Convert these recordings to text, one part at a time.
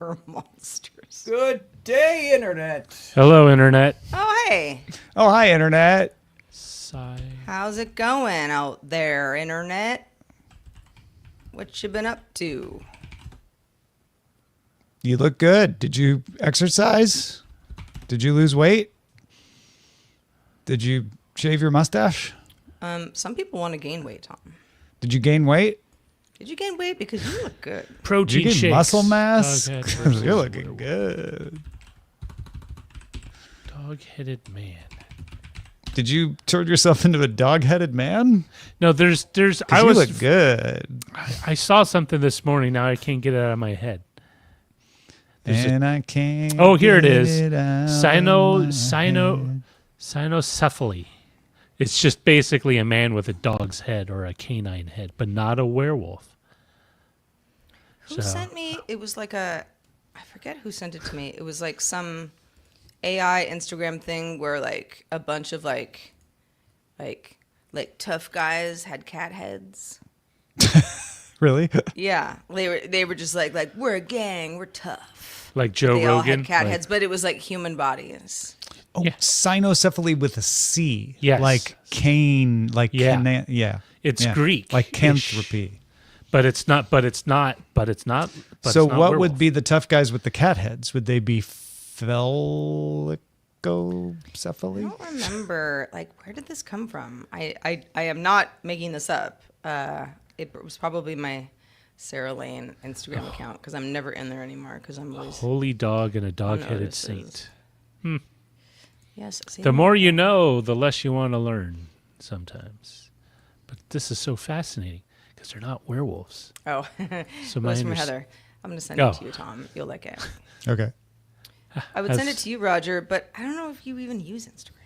We're monsters. Good day, Internet. Hello, Internet. Oh, hey. Oh, hi, Internet. Sigh. How's it going out there, Internet? What you been up to? You look good. Did you exercise? Did you lose weight? Did you shave your mustache? Some people want to gain weight, Tom. Did you gain weight? Did you gain weight? Because you look good. Did Protein you gain shakes. muscle mass? Dog-head. You're looking good. Dog-headed man. Did you turn yourself into a dog-headed man? No, there's. I You was. look good. I saw something this morning. Now I can't get it out of my head. And I can't. Oh, here it is. get out of my head. Cynocephaly. It's just basically a man with a dog's head or a canine head, but not a werewolf. Who sent me? It was like I forget who sent it to me. It was like some AI Instagram thing where like a bunch of like tough guys had cat heads. Really? Yeah, they were just like we're a gang, we're tough. Like Joe They all Rogan. had cat like- heads, but it was like human bodies. Oh, Yeah. cynocephaly with a C. Yes. Like cane, like Yeah. yeah. It's Yeah. Greek. Like canthropy. But it's not. But it's not. So it's not what werewolf. would be the tough guys with the cat heads? Would they be phallicocephaly? I don't remember. Like, where did this come from? I am not making this up. It was probably my Sarah Lane Instagram account because I'm never in there anymore because I'm always Holy dog and a dog-headed notices. saint. yes. See, The more you know, the less you want to learn sometimes. But this is so fascinating because they're not werewolves. Oh, So it my was from unders- Heather. I'm gonna send Oh. it to you, Tom. You'll like it. Okay. I would send it Has- to you, Roger, but I don't know if you even use Instagram.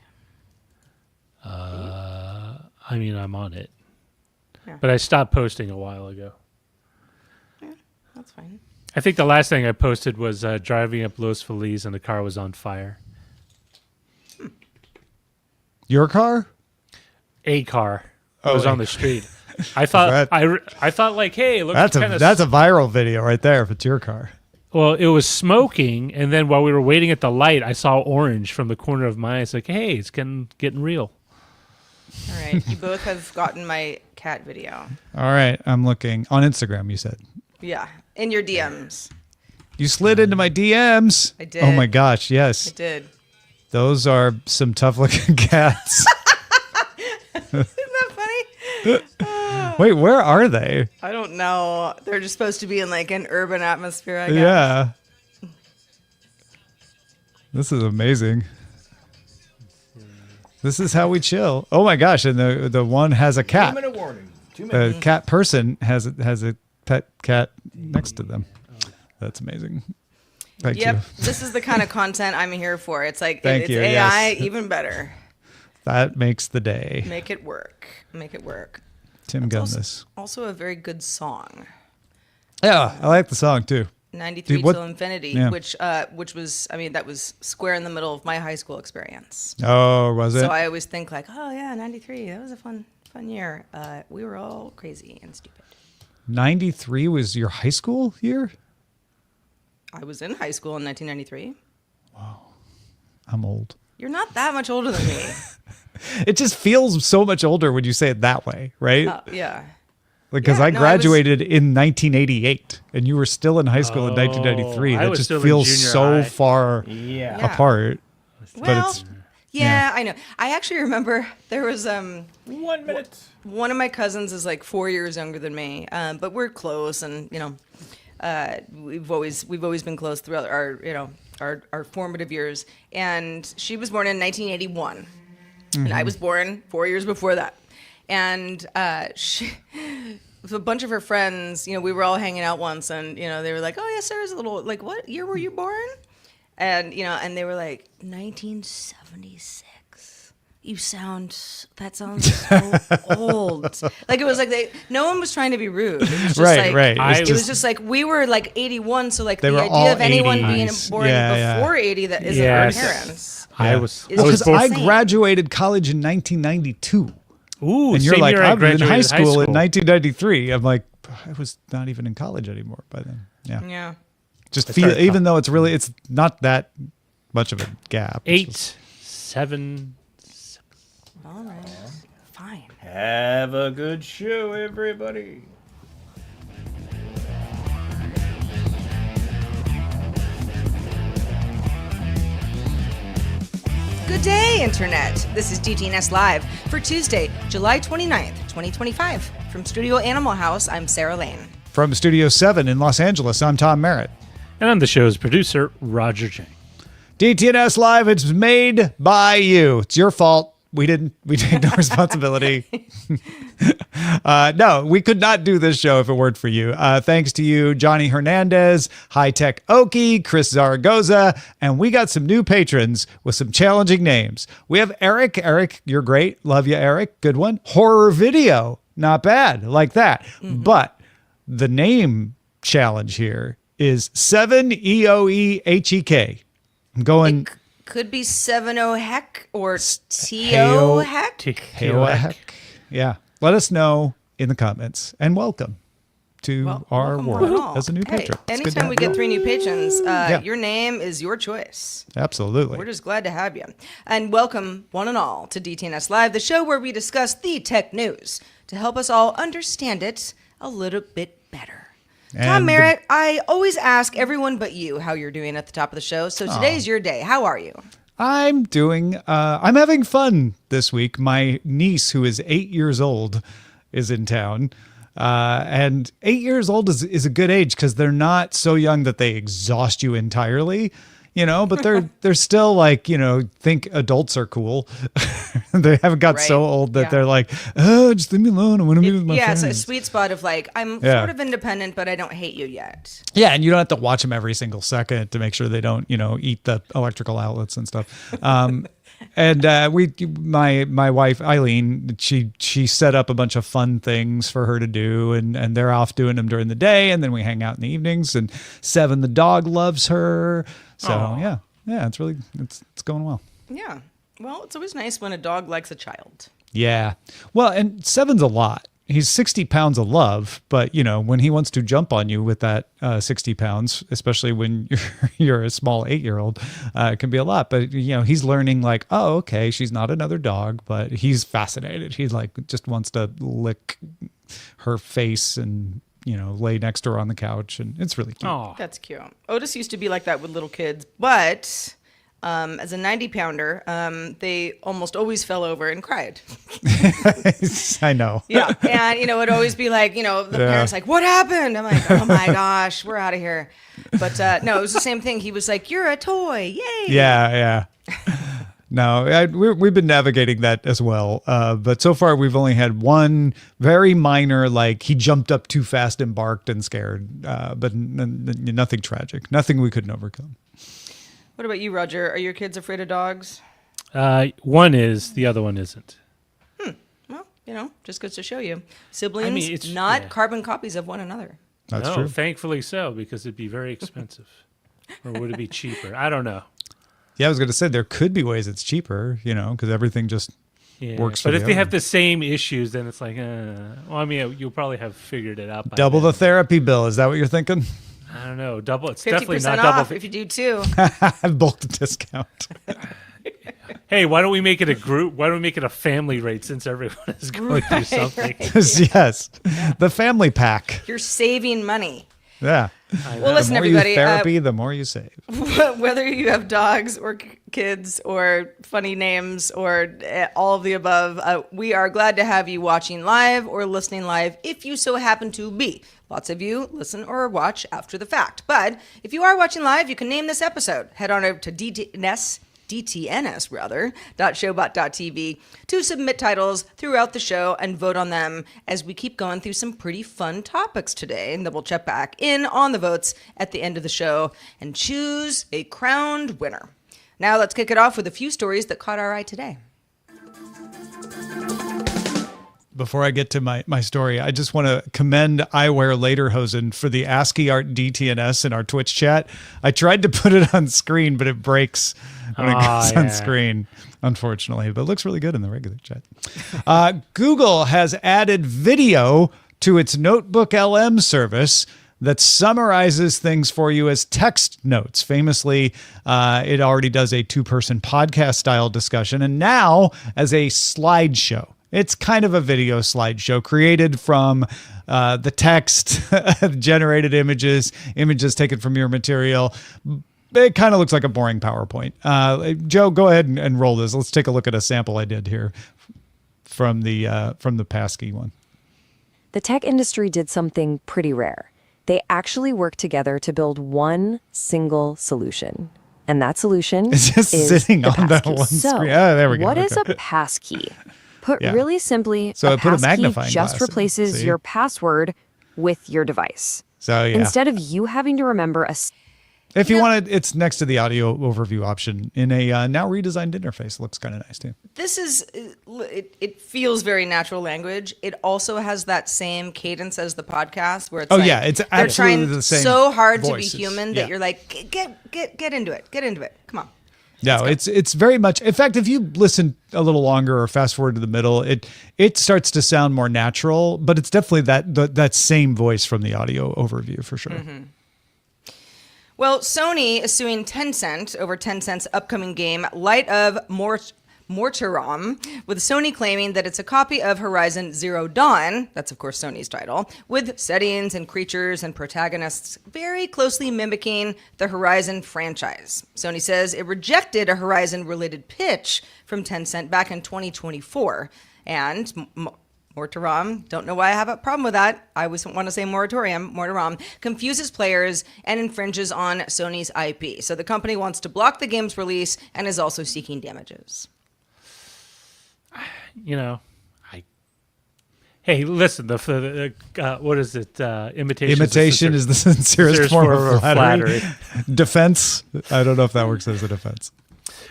I mean, I'm on it. Yeah. But I stopped posting a while ago. Yeah, that's fine. I think the last thing I posted was driving up Los Feliz and the car was on fire. Your car? A car Oh, was a on the street. I thought I thought like, hey, look, That's kind of a viral video right there if it's your car. well, it was smoking, and then while we were waiting at the light, I saw orange from the corner of my eye. It's like, hey, it's getting real. All right, you both have gotten my cat video. All right, I'm looking on Instagram. You said Yeah, in your DMs. you slid into my DMs. I did. Oh my gosh, I yes, did. those are some tough looking cats. Isn't that funny? Wait, where are they? I don't know. They're just supposed to be in like an urban atmosphere, I guess. Yeah, this is amazing. This is how we chill. Oh my gosh, and the one has a cat. 2-minute warning. 2 The minutes. cat person has a pet cat next to them. That's amazing. Thank Yep, you. this is the kind of content I'm here for. It's like Thank it's you, AI, yes. even better. That makes the day. Make it work. Make it work. Tim Gunn Also a very good song. Yeah, I like the song too. 93 Dude, what- Till Infinity, yeah. which was, I mean, that was square in the middle of my high school experience. Oh, was it? So I always think like, oh yeah, 93, that was a fun year. We were all crazy and stupid. 93 was your high school year? I was in high school in 1993. I'm old. You're not that much older than me. It just feels so much older when you say it that way, right? Yeah. Because yeah, I no, I graduated in 1988 and you were still in high school in 1993. I That was just still in feels junior so high. far Yeah. Yeah. apart. Well, it's yeah, I know. I actually remember there was 1 minute. one of my cousins is like 4 years younger than me, but we're close, and you know, we've always been close throughout our formative years. And she was born in 1981, and I was born 4 years before that. And she, with a bunch of her friends, you know, we were all hanging out once, and you know, they were like, "Oh yeah, Sarah's a little like, what year were you born?" And you know, and they were like, 1976. That sounds so old. Like it was like no one was trying to be rude. It was just Right, like, right. It's It was just- just like we were like 81, so like They the were idea all of anyone being 80s. born Yeah, before 80 that isn't Yes. our parents. I Yeah. was It's Because just I insane. graduated college in 1992. Ooh, And you're same like, year I I was in graduated high school in school. 1993. I'm like, I was not even in college anymore by then. Yeah. Yeah. Just It's feel, very even though it's not that much of a gap. It's 8, just- 7. All right. Fine. Have a good show, everybody. Good day, Internet. This is DTNS Live for Tuesday, July 29th, 2025. From Studio Animal House, I'm Sarah Lane. From Studio 7 in Los Angeles, I'm Tom Merritt. And I'm the show's producer, Roger Chang. DTNS Live, it's made by you. It's your fault. We take no responsibility. No, we could not do this show if it weren't for you. Thanks to you, Johnny Hernandez, High Tech Oki, Chris Zaragoza, and we got some new patrons with some challenging names. We have Eric. Eric, you're great. Love you, Eric. Good one. Horror Video. Not bad. Like that. But the name challenge here is 7EOEHEK. I'm going... Could be 7-0 heck or T-O heck. Heck. Yeah. Let us know in the comments. And welcome to our welcome one and world all. as a new Hey, patron. It's good to anytime have we you. get 3 new patrons, your name is your choice. Absolutely. We're just glad to have you. And welcome, one and all, to DTNS Live, the show where we discuss the tech news to help us all understand it a little bit better. Tom And Merritt, I always ask everyone but you how you're doing at the top of the show. So today's your day. How are you? I'm having fun this week. My niece, who is 8 years old, is in town. And 8 years old is a good age because they're not so young that they exhaust you entirely, but they're still like, think adults are cool. They haven't got so Right. old that Yeah. they're like, oh, just leave me alone. I want to be with my Yeah, friends. it's a sweet spot of like, I'm Yeah. sort of independent, but I don't hate you yet. Yeah, and you don't have to watch them every single second to make sure they don't, eat the electrical outlets and stuff. And my wife Eileen, she set up a bunch of fun things for her to do, and they're off doing them during the day, and then we hang out in the evenings. And Seven the dog loves her, so Aw. yeah, it's really it's going well. Yeah. Well, it's always nice when a dog likes a child. Yeah, well, and Seven's a lot. He's 60 pounds of love, but when he wants to jump on you with that 60 pounds, especially when you're a small 8-year-old, it can be a lot. But he's learning like, oh, okay, she's not another dog, but he's fascinated. He's like just wants to lick her face and lay next to her on the couch, and it's really cute. Oh, That's cute. Otis used to be like that with little kids, but as a 90-pounder, they almost always fell over and cried. I know. Yeah, and it'd always be like, the parents like, "What happened?" I'm like, "Oh my gosh, we're out of here." But no, it was the same thing. He was like, "You're a toy, yay!" Yeah. No, we've been navigating that as well. But so far, we've only had one very minor, like he jumped up too fast and barked and scared, but nothing tragic, nothing we couldn't overcome. What about you, Roger? Are your kids afraid of dogs? one is, the other one isn't. Well, just goes to show you, siblings it's- not yeah. carbon copies of one another. That's No, true. thankfully so, because it'd be very expensive. Or would it be cheaper? I don't know. Yeah, I was going to say there could be ways it's cheaper, because everything just Yeah. works for But the if they other. have the same issues, then it's like, you'll probably have figured it out by Double then. the therapy bill. Is that what you're thinking? I don't know. Double. It's 50% definitely not off double. if you do two. Bulk discount. Hey, why don't we make it a group? Why don't we make it a family rate since everyone is going through something? Yes. The family pack. You're saving money. Yeah. Well, listen, The more everybody. you therapy, the more you save. Whether you have dogs or kids or funny names or all of the above, we are glad to have you watching live or listening live if you so happen to be. Lots of you listen or watch after the fact. But if you are watching live, you can name this episode. Head on over to DTNS .showbot.tv to submit titles throughout the show and vote on them as we keep going through some pretty fun topics today. And then we'll check back in on the votes at the end of the show and choose a crowned winner. Now let's kick it off with a few stories that caught our eye today. Before I get to my story, I just want to commend Eyewear Lederhosen for the ASCII art DTNS in our Twitch chat. I tried to put it on screen, but it breaks when it goes on screen, unfortunately. But it looks really good in the regular chat. Google has added video to its NotebookLM service. that summarizes things for you as text notes. Famously, it already does a 2-person podcast style discussion, and now as a slideshow. It's kind of a video slideshow created from the text, generated images taken from your material. It kind of looks like a boring PowerPoint. Joe, go ahead and roll this. Let's take a look at a sample I did here from the Passkey one. The tech industry did something pretty rare. They actually worked together to build one single solution. And that solution It's just is sitting the on that passkey. one So, screen. Oh, there we go. What is Okay. a passkey? Put Yeah. really simply, So a I put a passkey magnifying just glass in, replaces see? your password with your device. So yeah. Instead of you having to remember If you wanted, it's next to the audio overview option in a now redesigned interface. Looks kind of nice too. This is, it feels very natural language. It also has that same cadence as the podcast where it's Oh, like, yeah, it's they're absolutely trying the same so hard voices. to be human Yeah. that you're like, get into it. Get into it. Come on. No, it's very much. In fact, if you listen a little longer or fast forward to the middle, it starts to sound more natural. But it's definitely that same voice from the audio overview for sure. Mm-hmm. Well, Sony is suing Tencent over Tencent's upcoming game, Light of Mortarom, with Sony claiming that it's a copy of Horizon Zero Dawn, that's of course Sony's title, with settings and creatures and protagonists very closely mimicking the Horizon franchise. Sony says it rejected a Horizon-related pitch from Tencent back in 2024, and Mortarom, don't know why I have a problem with that. I always want to say Mortarom, confuses players and infringes on Sony's IP. So the company wants to block the game's release and is also seeking damages. You know, hey, listen, what is it? Imitation is the sincerest form of flattery. Defense. I don't know if that works as a defense.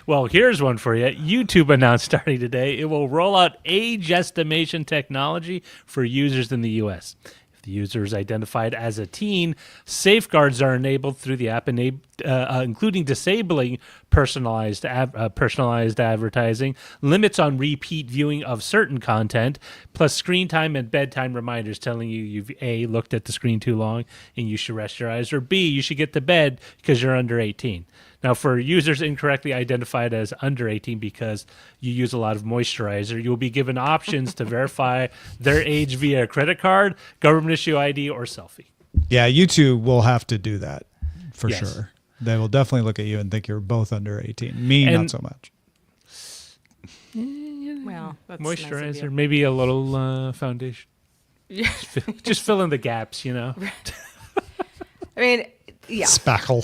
Well, here's one for you. YouTube announced starting today it will roll out age estimation technology for users in the U.S. If the user is identified as a teen, safeguards are enabled through the app, including disabling personalized advertising, limits on repeat viewing of certain content, plus screen time and bedtime reminders telling you you've A, looked at the screen too long and you should rest your eyes, or B, you should get to bed because you're under 18. Now, for users incorrectly identified as under 18 because you use a lot of moisturizer, you'll be given options to verify their age via a credit card, government issue ID, or selfie. Yeah, YouTube will have to do that for Yes. sure. They will definitely look at you and think you're both under 18. Me, And- not so much. Well, that's nice of Moisturizer, you. maybe a little foundation. Yeah. Just fill in the gaps, you know? I mean, yeah. Spackle.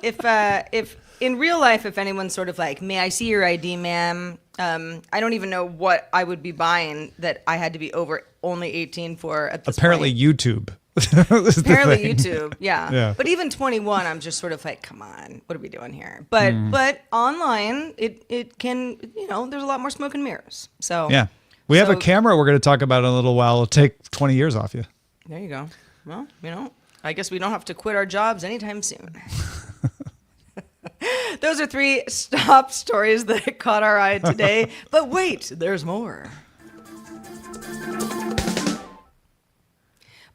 If in real life, if anyone's sort of like, may I see your ID, ma'am? I don't even know what I would be buying that I had to be over only 18 for at this Apparently point. YouTube. Is the Apparently thing. YouTube, yeah. Yeah. But even 21, I'm just sort of like, come on, what are we doing here? But online, it can, there's a lot more smoke and mirrors. So Yeah. We have a So- camera we're going to talk about in a little while. It'll take 20 years off you. There you go. Well, I guess we don't have to quit our jobs anytime soon. Those are 3 top stories that caught our eye today. But wait, there's more.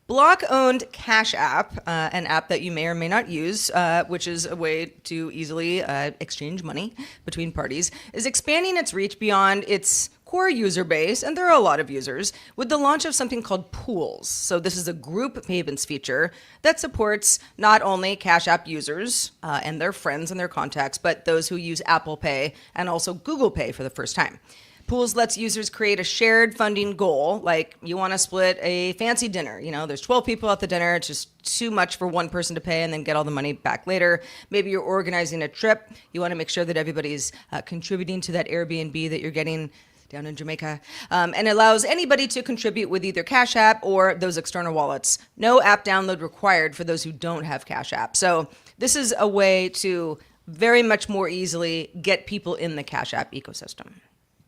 Block-owned Cash App, an app that you may or may not use, which is a way to easily exchange money between parties, is expanding its reach beyond its core user base, and there are a lot of users, with the launch of something called Pools. So this is a group payments feature that supports not only Cash App users and their friends and their contacts, but those who use Apple Pay and also Google Pay for the first time. Pools lets users create a shared funding goal, like you want to split a fancy dinner. There's 12 people at the dinner. It's just too much for one person to pay and then get all the money back later. Maybe you're organizing a trip. You want to make sure that everybody's contributing to that Airbnb that you're getting down in Jamaica, and it allows anybody to contribute with either Cash App or those external wallets. No app download required for those who don't have Cash App. So this is a way to very much more easily get people in the Cash App ecosystem.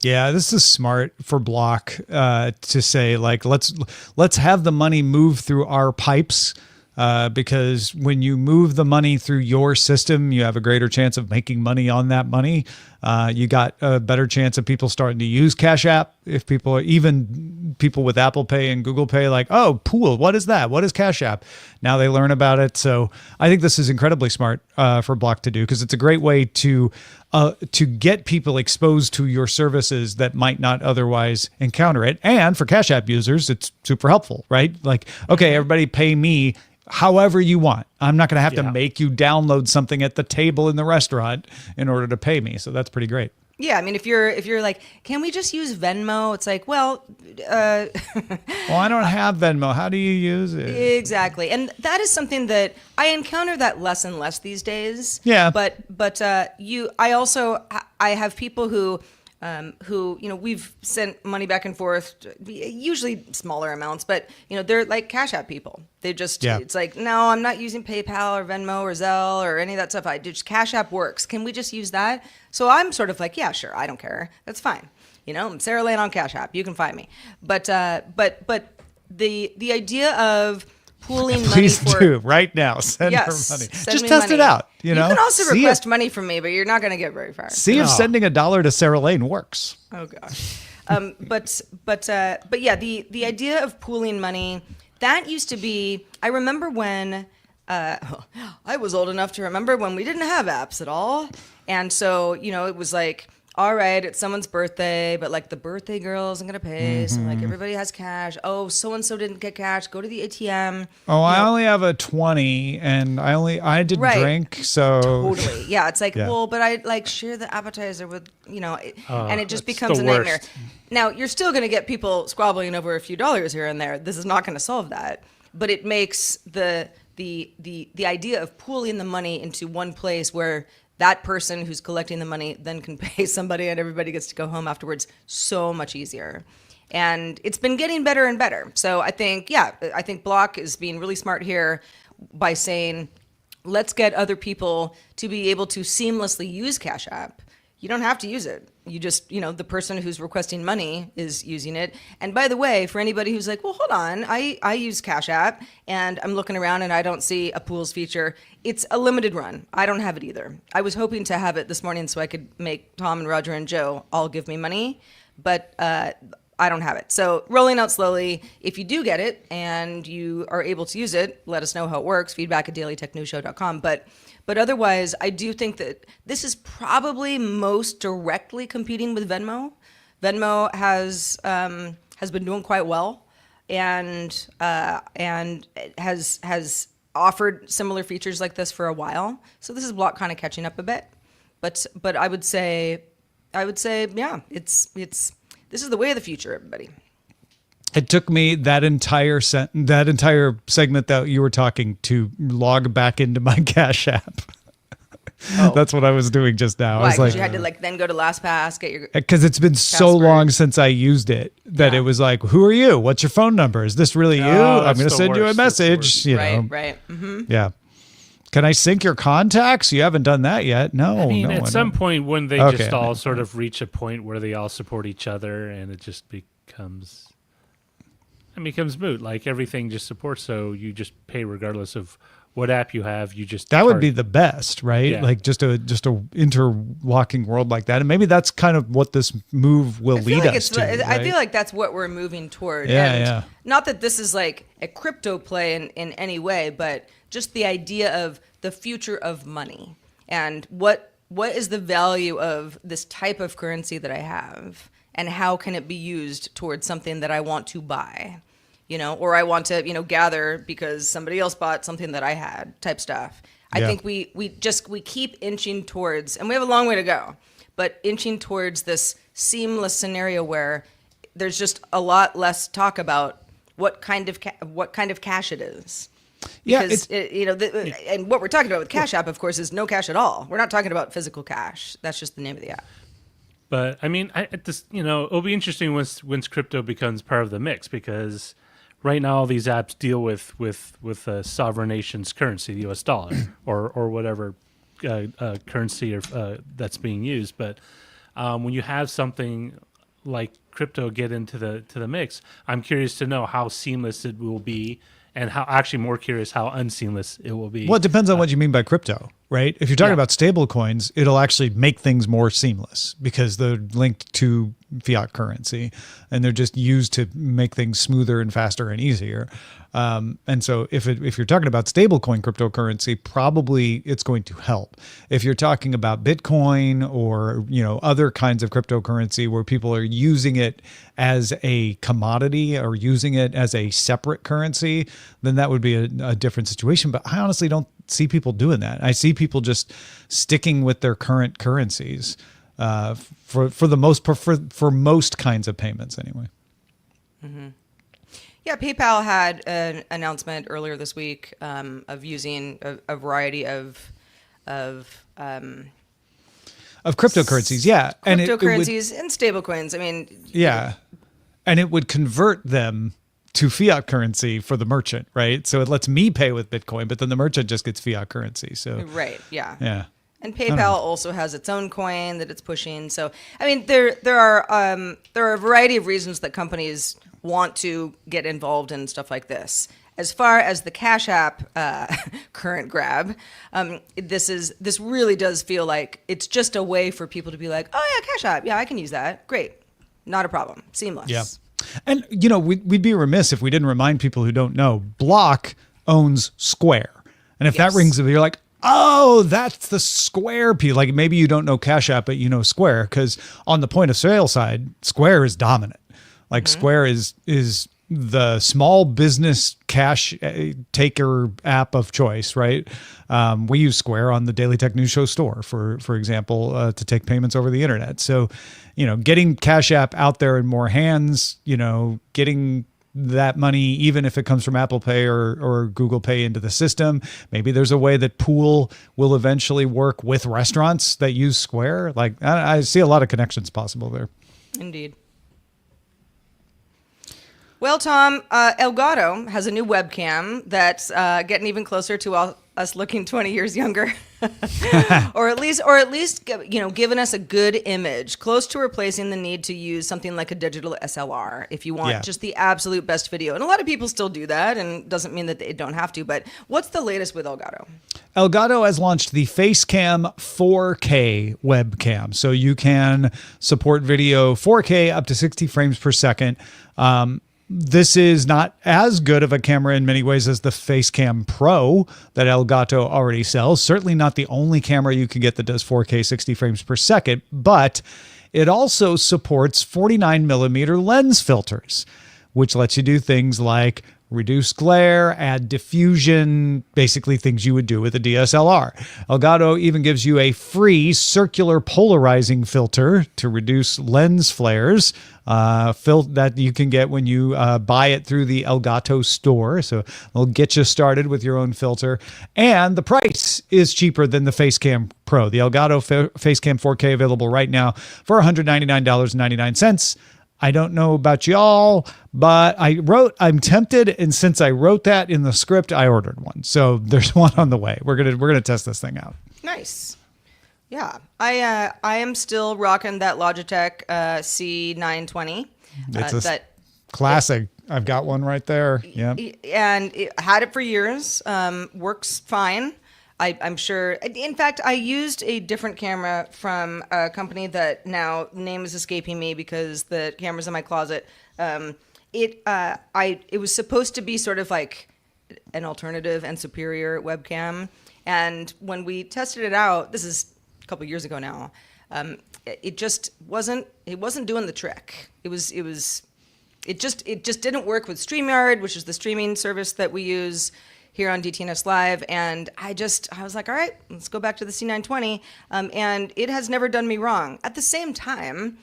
Yeah, this is smart for Block to say, like, let's have the money move through our pipes, because when you move the money through your system, you have a greater chance of making money on that money. You got a better chance of people starting to use Cash App if people are, even people with Apple Pay and Google Pay, like, oh, Pool, what is that? What is Cash App? Now they learn about it. So I think this is incredibly smart for Block to do, because it's a great way to get people exposed to your services that might not otherwise encounter it. And for Cash App users, it's super helpful, right? Like, okay, everybody pay me however you want. I'm not going to have to make you download something at the table in the restaurant in order to pay me. So that's pretty great. Yeah, I mean, if you're like, can we just use Venmo? It's like, well, well, I don't have Venmo. How do you use it? Exactly, and that is something that I encounter that less and less these days. Yeah, but I have people who we've sent money back and forth, usually smaller amounts, but they're like Cash App people. They just it's like, no, I'm not using PayPal or Venmo or Zelle or any of that stuff. Cash App works. Can we just use that? So I'm sort of like, yeah, sure, I don't care. That's fine. I'm Sarah Lane on Cash App. You can find me. But the idea of pooling money please for, do right now. Send her money. Just test it out. You can also request money from me, but you're not going to get very far. See if sending $1 to Sarah Lane works. Oh gosh. But yeah, the idea of pooling money, that used to be, I remember when I was old enough to remember when we didn't have apps at all. And so, it was like, all right, it's someone's birthday, but like the birthday girl isn't going to pay. So like everybody has cash. Oh, so-and-so didn't get cash. Go to the ATM. Oh, I only have a 20 and I didn't drink. So totally. Yeah. It's like, well, but I like share the appetizer with, and it just becomes a nightmare. Now you're still going to get people squabbling over a few dollars here and there. This is not going to solve that, but it makes the idea of pooling the money into one place where that person who's collecting the money then can pay somebody and everybody gets to go home afterwards so much easier. And it's been getting better and better. So I think Block is being really smart here by saying, let's get other people to be able to seamlessly use Cash App. You don't have to use it. You just, the person who's requesting money is using it. And by the way, for anybody who's like, well, hold on, I use Cash App and I'm looking around and I don't see a pools feature. It's a limited run. I don't have it either. I was hoping to have it this morning so I could make Tom and Roger and Joe all give me money, but I don't have it. So rolling out slowly. If you do get it and you are able to use it, let us know how it works. feedback@dailytechnewsshow.com. But otherwise, I do think that this is probably most directly competing with Venmo. Venmo has been doing quite well, and has offered similar features like this for a while. So this is Block kind of catching up a bit. But I would say, yeah, it's this is the way of the future, everybody. It took me that entire segment that you were talking to log back into my Cash App. Oh. That's what I was doing just now. Why? I was like, you had to then go to LastPass, get your because it's been password. So long since I used it that it was like, who are you? What's your phone number? Is this really you? I'm going to send you a message. Right. Mm-hmm. Yeah. Can I sync your contacts? You haven't done that yet. No. I mean, no, at some point when they Okay. just all sort of reach a point where they all support each other and it just becomes moot. Like everything just supports, so you just pay regardless of what app you have. You just that would be the best, right? Yeah. Like just a interlocking world like that, and maybe that's kind of what this move will lead us to. I right? feel like that's what we're moving toward. Yeah, and yeah. Not that this is like a crypto play in any way, but just the idea of the future of money and what is the value of this type of currency that I have, and how can it be used towards something that I want to buy, or I want to, gather because somebody else bought something that I had, type stuff. I think we keep inching towards, and we have a long way to go, but inching towards this seamless scenario where there's just a lot less talk about what kind of cash it is. Because and what we're talking about with Cash App, of course, is no cash at all. We're not talking about physical cash. That's just the name of the app. But I mean, it'll be interesting once crypto becomes part of the mix, because right now all these apps deal with a sovereign nation's currency, the U.S. dollar, or whatever currency that's being used. But when you have something like crypto get into the mix, I'm curious to know how seamless it will be. And more curious how unseamless it will be. Well, it depends on what you mean by crypto, right? If you're talking about stable coins, it'll actually make things more seamless because they're linked to fiat currency, and they're just used to make things smoother and faster and easier. And so if you're talking about stablecoin cryptocurrency, probably it's going to help. If you're talking about Bitcoin or, other kinds of cryptocurrency where people are using it as a commodity or using it as a separate currency, then that would be a different situation. But I honestly don't see people doing that. I see people just sticking with their current currencies for most kinds of payments anyway. Mm-hmm. Yeah, PayPal had an announcement earlier this week of using a variety of cryptocurrencies, yeah, cryptocurrencies and stablecoins. I mean, yeah, and it would convert them to fiat currency for the merchant, right? So it lets me pay with Bitcoin, but then the merchant just gets fiat currency. So right, yeah, yeah. And PayPal also has its own coin that it's pushing. So I mean, there are a variety of reasons that companies want to get involved in stuff like this. As far as the Cash App current grab, this really does feel like it's just a way for people to be like, oh yeah, Cash App, yeah, I can use that. Great, not a problem, seamless. Yeah, and we'd be remiss if we didn't remind people who don't know. Block owns Square, and if that rings, you're like, oh, that's the Square piece. Like maybe you don't know Cash App, but you know Square, because on the point of sale side, Square is dominant. Like Square is the small business cash taker app of choice, right? We use Square on the Daily Tech News Show store, for example, to take payments over the internet. So, getting Cash App out there in more hands, getting that money, even if it comes from Apple Pay or Google Pay, into the system. Maybe there's a way that Pool will eventually work with restaurants that use Square. Like I see a lot of connections possible there. Indeed. Well, Tom, Elgato has a new webcam that's getting even closer to us looking 20 years younger, or at least giving us a good image, close to replacing the need to use something like a digital SLR if you want just the absolute best video. And a lot of people still do that, and doesn't mean that they don't have to. But what's the latest with Elgato? Elgato has launched the Facecam 4K webcam, so you can support video 4K up to 60 frames per second. This is not as good of a camera in many ways as the Facecam Pro that Elgato already sells. Certainly not the only camera you can get that does 4K 60 frames per second, but it also supports 49mm lens filters, which lets you do things like reduce glare, add diffusion, basically things you would do with a DSLR. Elgato even gives you a free circular polarizing filter to reduce lens flares, that you can get when you buy it through the Elgato store. So it'll get you started with your own filter. And the price is cheaper than the Facecam Pro. The Elgato Facecam 4K available right now for $199.99. I don't know about y'all, but I'm tempted, and since I wrote that in the script, I ordered one. So there's one on the way. We're gonna test this thing out. Nice. Yeah, I am still rocking that Logitech C920. It's a classic. I've got one right there. Yeah, and had it for years. Works fine. I'm sure. In fact, I used a different camera from a company that now name is escaping me because the camera's in my closet. It was supposed to be sort of like an alternative and superior webcam, and when we tested it out, this is a couple years ago now, it just wasn't doing the trick. It just didn't work with StreamYard, which is the streaming service that we use here on DTNS Live, and I was like, all right, let's go back to the C920, and it has never done me wrong. At the same time,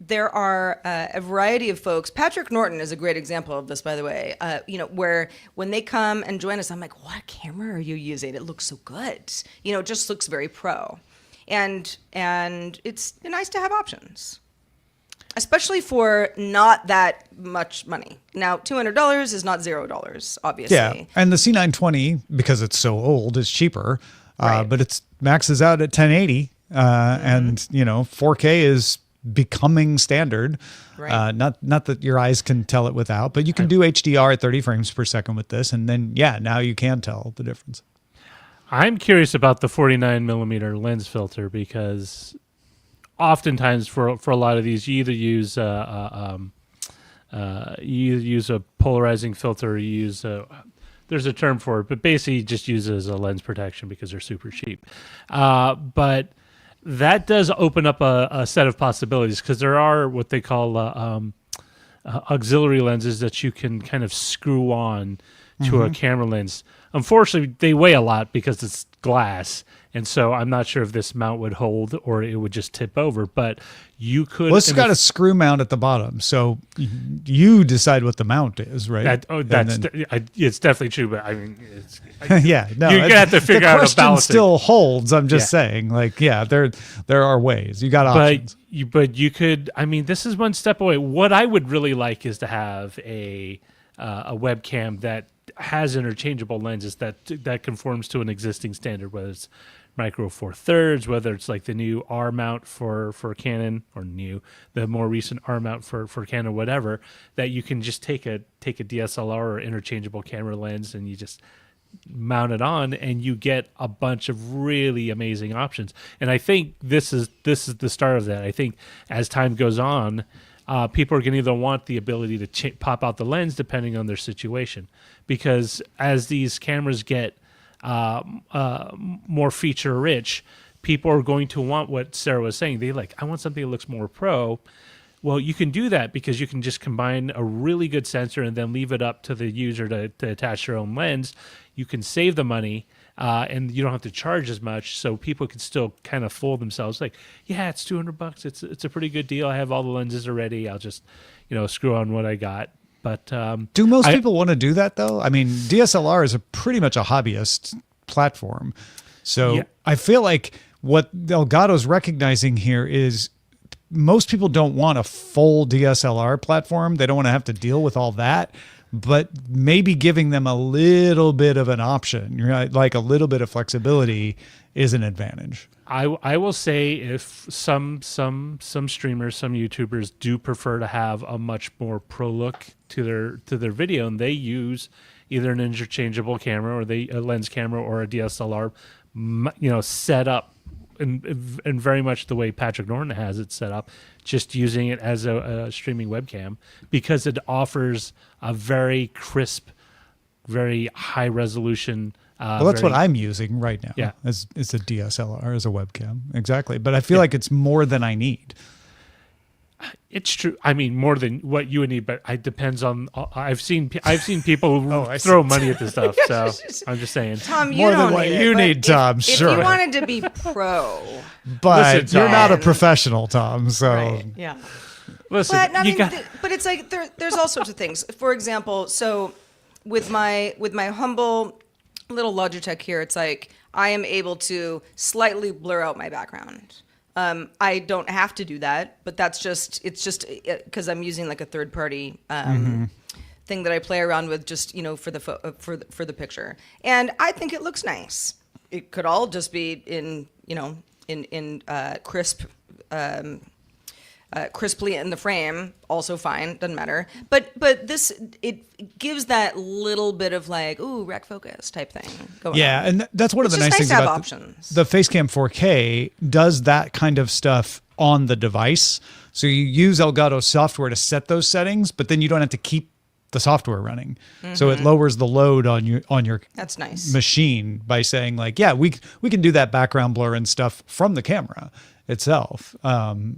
there are a variety of folks. Patrick Norton is a great example of this, by the way. Where when they come and join us, I'm like, what camera are you using? It looks so good. It just looks very pro, and it's nice to have options, especially for not that much money. Now, $200 is not $0, obviously. Yeah, and the C920, because it's so old, is cheaper, Right. but it's maxes out at 1080, and 4K is becoming standard. Right. Not that your eyes can tell it without, but you can do HDR at 30 frames per second with this, and then now you can tell the difference. I'm curious about the 49mm lens filter because oftentimes for a lot of these, you either use a polarizing filter, or you use there's a term for it, but basically just uses a lens protection because they're super cheap. But that does open up a set of possibilities, because there are what they call auxiliary lenses that you can kind of screw on to a camera lens. Unfortunately, they weigh a lot because it's glass, and so I'm not sure if this mount would hold or it would just tip over. But you could. Well, it's got a screw mount at the bottom, so you decide what the mount is, right? It's definitely true, but I mean, yeah, no, you're gonna have to figure out a question balance. Still holds. I'm just saying, like, yeah, there are ways. You got options. But you could. I mean, this is one step away. What I would really like is to have a webcam that has interchangeable lenses that conforms to an existing standard, whether it's micro four thirds, whether it's like the new R mount for Canon, or the more recent R mount for Canon, whatever, that you can just take a DSLR or interchangeable camera lens and you just mount it on, and you get a bunch of really amazing options. And I think this is the start of that. I think as time goes on, people are going to either want the ability to pop out the lens depending on their situation, because as these cameras get more feature rich, people are going to want what Sarah was saying. I want something that looks more pro. Well, you can do that because you can just combine a really good sensor and then leave it up to the user to attach their own lens. You can save the money, and you don't have to charge as much, so people can still kind of fool themselves. Like, yeah, it's $200. It's a pretty good deal. I have all the lenses already. I'll just, screw on what I got. But do most people want to do that though? I mean, DSLR is pretty much a hobbyist platform, so I feel like what Elgato's recognizing here is most people don't want a full DSLR platform. They don't want to have to deal with all that. But maybe giving them a little bit of an option, right? Like a little bit of flexibility, is an advantage. I will say, if some streamers, some YouTubers do prefer to have a much more pro look to their video, and they use either an interchangeable camera or a lens camera or a DSLR, set up in very much the way Patrick Norton has it set up, just using it as a streaming webcam, because it offers a very crisp, very high resolution. Well, that's what I'm using right now. Yeah, it's a DSLR as a webcam, exactly. But I feel like it's more than I need. It's true. I mean, more than what you would need, but it depends on. I've seen people throw money at this stuff. So I'm just saying, Tom, you more don't than what need you it, need, Tom. Sure, if you wanted to be pro, but Listen, you're Tom. not a professional, Tom. So right? Yeah. Listen, But I mean, got. but it's like there's all sorts of things. For example, so with my humble little Logitech here, it's like I am able to slightly blur out my background. I don't have to do that, but it's just because I'm using like a third party thing that I play around with, just for the picture, and I think it looks nice. It could all just be in crisp. Crisply in the frame, also fine, doesn't matter. But this, it gives that little bit of like, ooh, rack focus type thing going on. and that's one of the nice things to have about options. The Facecam 4K does that kind of stuff on the device. So you use Elgato software to set those settings, but then you don't have to keep the software running. So it lowers the load on your That's nice. machine by saying like, yeah, we can do that background blur and stuff from the camera itself,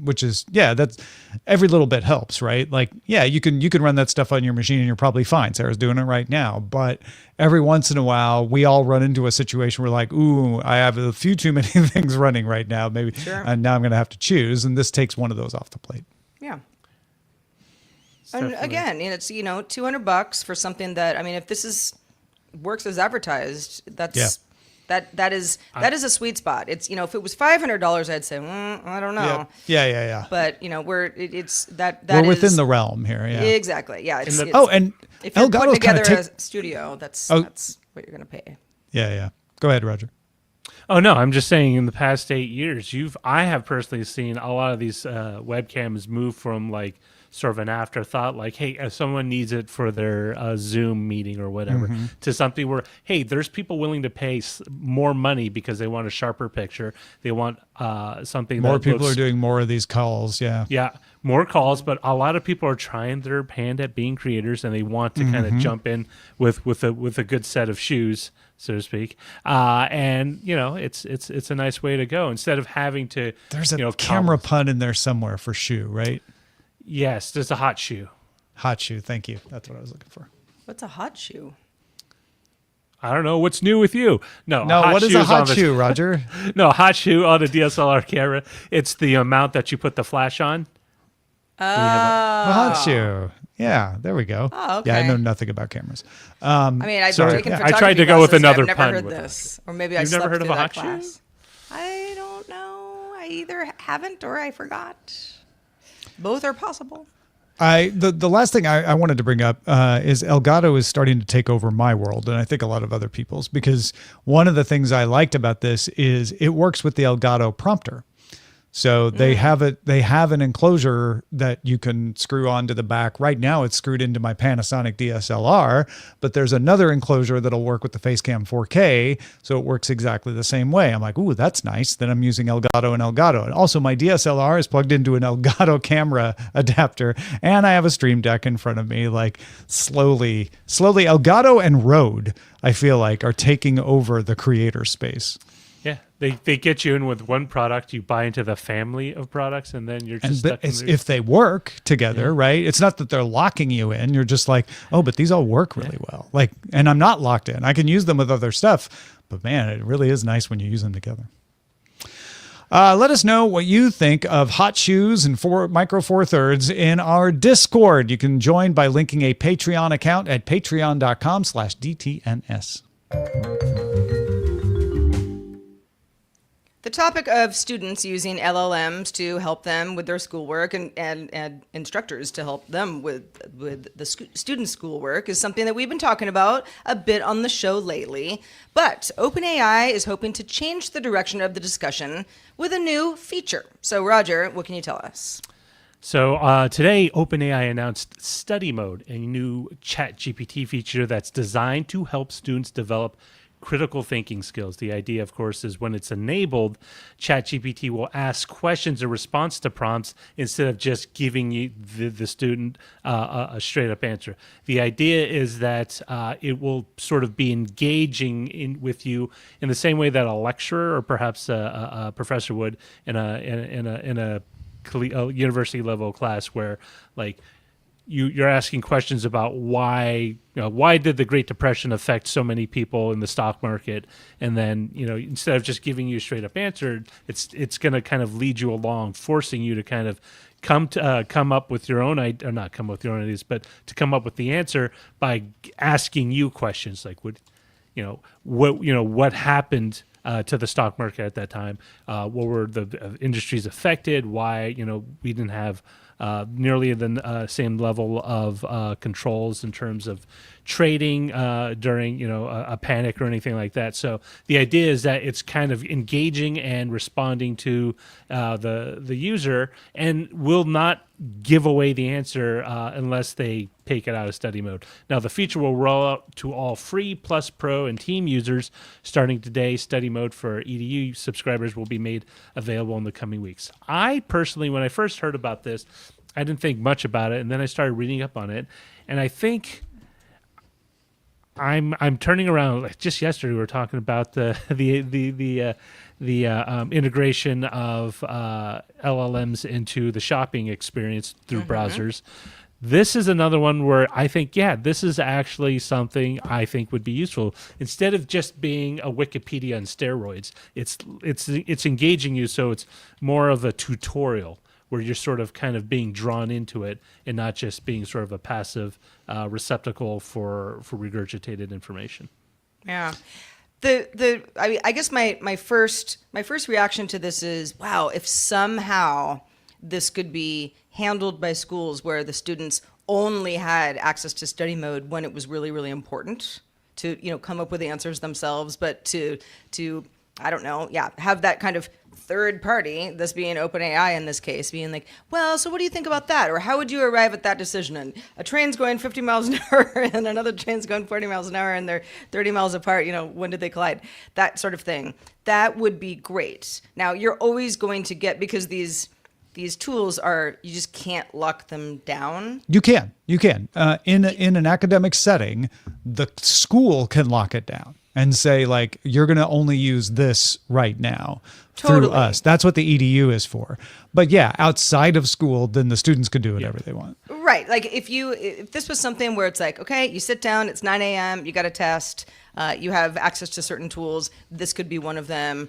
which is that's every little bit helps, right? Like, you can run that stuff on your machine and you're probably fine. Sarah's doing it right now, but every once in a while we all run into a situation where like, ooh, I have a few too many things running right now, maybe, and now I'm going to have to choose, and this takes one of those off the plate. Yeah. And again, it's $200 for something that, I mean, if this works as advertised, that's. That is a sweet spot. It's if it was $500, I'd say I don't know. Yeah. But we're within the realm here. Yeah, exactly. Yeah. It's, and if you're putting Elgato's together kind a studio, that's what you're gonna pay. Yeah. Go ahead, Roger. Oh no, I'm just saying. In the past 8 years, I have personally seen a lot of these webcams move from like sort of an afterthought, like, hey, if someone needs it for their Zoom meeting or whatever, to something where, hey, there's people willing to pay more money because they want a sharper picture. They want something More that people looks, are doing more of these calls. Yeah. yeah, more calls, but a lot of people are trying their hand at being creators, and they want to kind of jump in with a good set of shoes, so to speak. And it's a nice way to go instead of having to. There's a camera pun in there somewhere for shoe, right? Yes, there's a hot shoe. Hot shoe. Thank you. That's what I was looking for. What's a hot shoe? I don't know what's new with you. No, What is a hot shoe, Roger? No, hot shoe on a DSLR camera. It's the amount that you put the flash on. A hot shoe. Yeah, there we go. Oh, okay. Yeah, I know nothing about cameras. I mean, I've Sorry. taken I photography tried to go with classes, another I've never pun heard with this, or maybe I You've never slept heard of through a that hot shoe? class. I don't know. I either haven't or I forgot. Both are possible. The last thing I wanted to bring up is Elgato is starting to take over my world, and I think a lot of other people's, because one of the things I liked about this is it works with the Elgato prompter. So they have an enclosure that you can screw onto the back. Right now it's screwed into my Panasonic DSLR, but there's another enclosure that'll work with the Facecam 4K, so it works exactly the same way. I'm like, ooh, that's nice. Then I'm using Elgato and Elgato. And also my DSLR is plugged into an Elgato camera adapter, and I have a Stream Deck in front of me. Like slowly, Elgato and Rode, I feel like, are taking over the creator space. Yeah, they get you in with one product, you buy into the family of products, and then you're just stuck in it's, if they work together, right? It's not that they're locking you in. You're just like, oh, but these all work really well. Like, and I'm not locked in. I can use them with other stuff, but man, it really is nice when you use them together. Let us know what you think of hot shoes and Micro Four Thirds in our Discord. You can join by linking a Patreon account at patreon.com/DTNS. The topic of students using LLMs to help them with their schoolwork and instructors to help them with the student schoolwork is something that we've been talking about a bit on the show lately. But OpenAI is hoping to change the direction of the discussion with a new feature. So, Roger, what can you tell us? So today, OpenAI announced Study Mode, a new ChatGPT feature that's designed to help students develop critical thinking skills. The idea, of course, is when it's enabled, ChatGPT will ask questions in response to prompts instead of just giving you the student a straight up answer. The idea is that it will sort of be engaging with you in the same way that a lecturer or perhaps a professor would in a university level class, where like you're asking questions about why did the Great Depression affect so many people in the stock market, and then instead of just giving you a straight up answer, it's going to kind of lead you along, forcing you to kind of come up with your own idea, or not come up with your own ideas, but to come up with the answer by asking you questions like what happened to the stock market at that time, what were the industries affected, why we didn't have nearly the same level of controls in terms of trading during a panic or anything like that. So the idea is that it's kind of engaging and responding to the user, and will not give away the answer unless they take it out of study mode. Now the feature will roll out to all free, Plus, Pro, and Team users starting today. Study mode for EDU subscribers will be made available in the coming weeks. I personally, when I first heard about this, I didn't think much about it, and then I started reading up on it, and I think I'm turning around. Like just yesterday, we were talking about the integration of LLMs into the shopping experience through browsers. This is another one where I think, this is actually something I think would be useful. Instead of just being a Wikipedia on steroids, it's engaging you, so it's more of a tutorial where you're sort of kind of being drawn into it and not just being sort of a passive receptacle for regurgitated information. Yeah. I guess my first reaction to this is, wow, if somehow this could be handled by schools where the students only had access to study mode when it was really, really important to come up with the answers themselves, but to I don't know, have that kind of third party, this being OpenAI in this case, being like, well, so what do you think about that? Or how would you arrive at that decision? And a train's going 50 miles an hour and another train's going 40 miles an hour and they're 30 miles apart, when did they collide? That sort of thing. That would be great. Now, you're always going to get, because these tools are, you just can't lock them down. You can. In an academic setting, the school can lock it down and say, like, you're going to only use this right now through us. That's what the EDU is for. But yeah, outside of school, then the students can do whatever they want. Right. Like if this was something where it's like, okay, you sit down, it's 9 a.m., you got a test, you have access to certain tools, this could be one of them,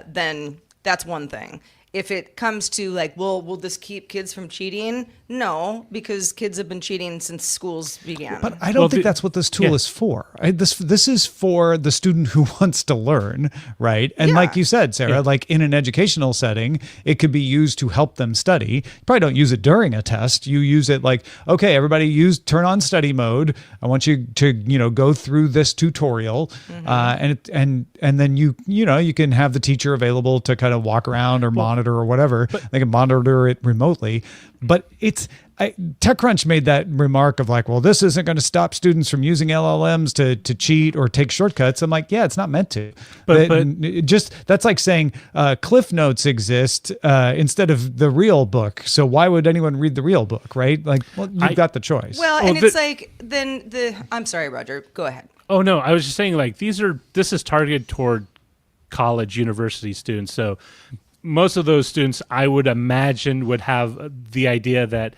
then that's one thing. If it comes to like, well, will this keep kids from cheating? No, because kids have been cheating since schools began. But I don't think that's what this tool is for. This is for the student who wants to learn, right? And like you said, Sarah, like in an educational setting, it could be used to help them study. You probably don't use it during a test. You use it like, okay, everybody turn on study mode. I want you to, go through this tutorial. And then you can have the teacher available to kind of walk around or monitor or whatever. They can monitor it remotely. But TechCrunch made that remark of like, well, this isn't going to stop students from using LLMs to cheat or take shortcuts. I'm like, yeah, it's not meant to. But that's like saying Cliff Notes exist instead of the real book. So why would anyone read the real book, right? Like, well, you've got the choice. Well, and it's like, then I'm sorry, Roger, go ahead. Oh, no, I was just saying, like, this is targeted toward college, university students. So most of those students, I would imagine, would have the idea that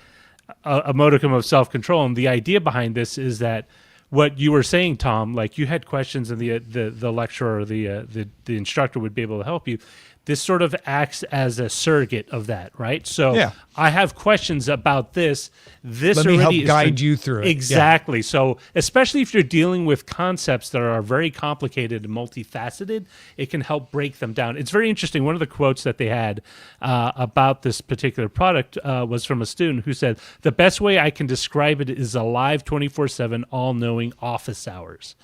a modicum of self-control. And the idea behind this is that what you were saying, Tom, like you had questions and the lecturer or the instructor would be able to help you. This sort of acts as a surrogate of that, right? So I have questions about this. Let me help guide you through it. Exactly. So especially if you're dealing with concepts that are very complicated and multifaceted, it can help break them down. It's very interesting. One of the quotes that they had about this particular product was from a student who said, the best way I can describe it is a live 24/7 all-knowing office hours.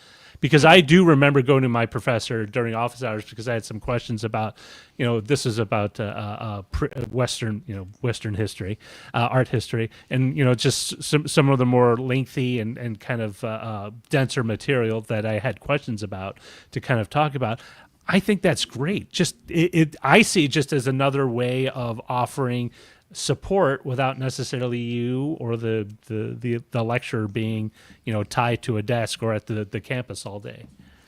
Because I do remember going to my professor during office hours because I had some questions about, this is about Western history, art history, and just some of the more lengthy and kind of denser material that I had questions about to kind of talk about. I think that's great. I see it just as another way of offering support without necessarily you or the lecturer being tied to a desk or at the campus all day.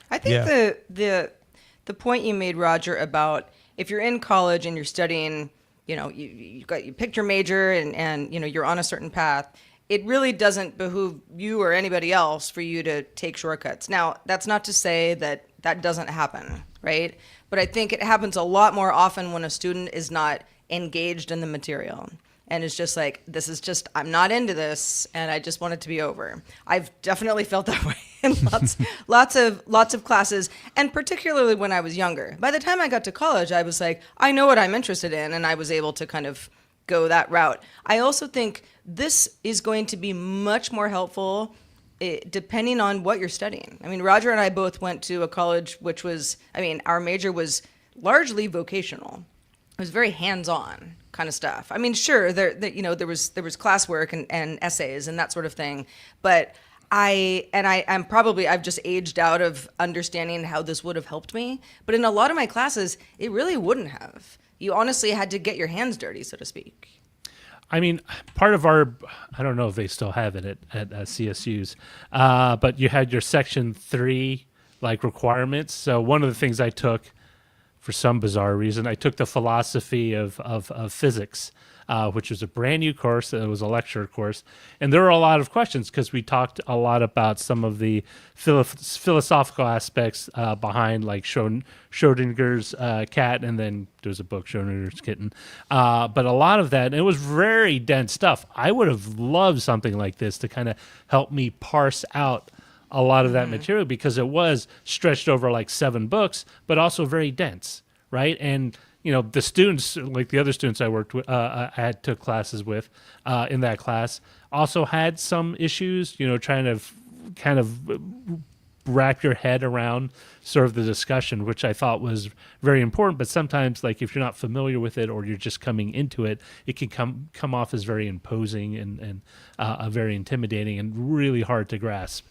I think the point you made, Roger, about if you're in college and you're studying, you picked your major and you're on a certain path, it really doesn't behoove you or anybody else for you to take shortcuts. Now, that's not to say that doesn't happen, right? But I think it happens a lot more often when a student is not engaged in the material and it's just like, I'm not into this and I just want it to be over. I've definitely felt that way in lots of classes, and particularly when I was younger. By the time I got to college, I was like, I know what I'm interested in, and I was able to kind of go that route. I also think this is going to be much more helpful depending on what you're studying. I mean, Roger and I both went to a college which was, our major was largely vocational. It was very hands-on kind of stuff. I mean, sure, there was classwork and essays and that sort of thing, but I've just aged out of understanding how this would have helped me. But in a lot of my classes, it really wouldn't have. You honestly had to get your hands dirty, so to speak. I mean, part of I don't know if they still have it at CSUs, but you had your Section 3 requirements. So one of the things I took, for some bizarre reason, I took the philosophy of physics, which was a brand new course. It was a lecture course. And there were a lot of questions because we talked a lot about some of the philosophical aspects behind Schrodinger's cat, and then there's a book, Schrodinger's kitten. But a lot of that, and it was very dense stuff. I would have loved something like this to kind of help me parse out a lot of that material, because it was stretched over 7 books, but also very dense, right? And the students, the other students I worked with, I took classes with in that class, also had some issues, trying to kind of wrap your head around sort of the discussion, which I thought was very important. But sometimes, like if you're not familiar with it or you're just coming into it, it can come off as very imposing and very intimidating and really hard to grasp.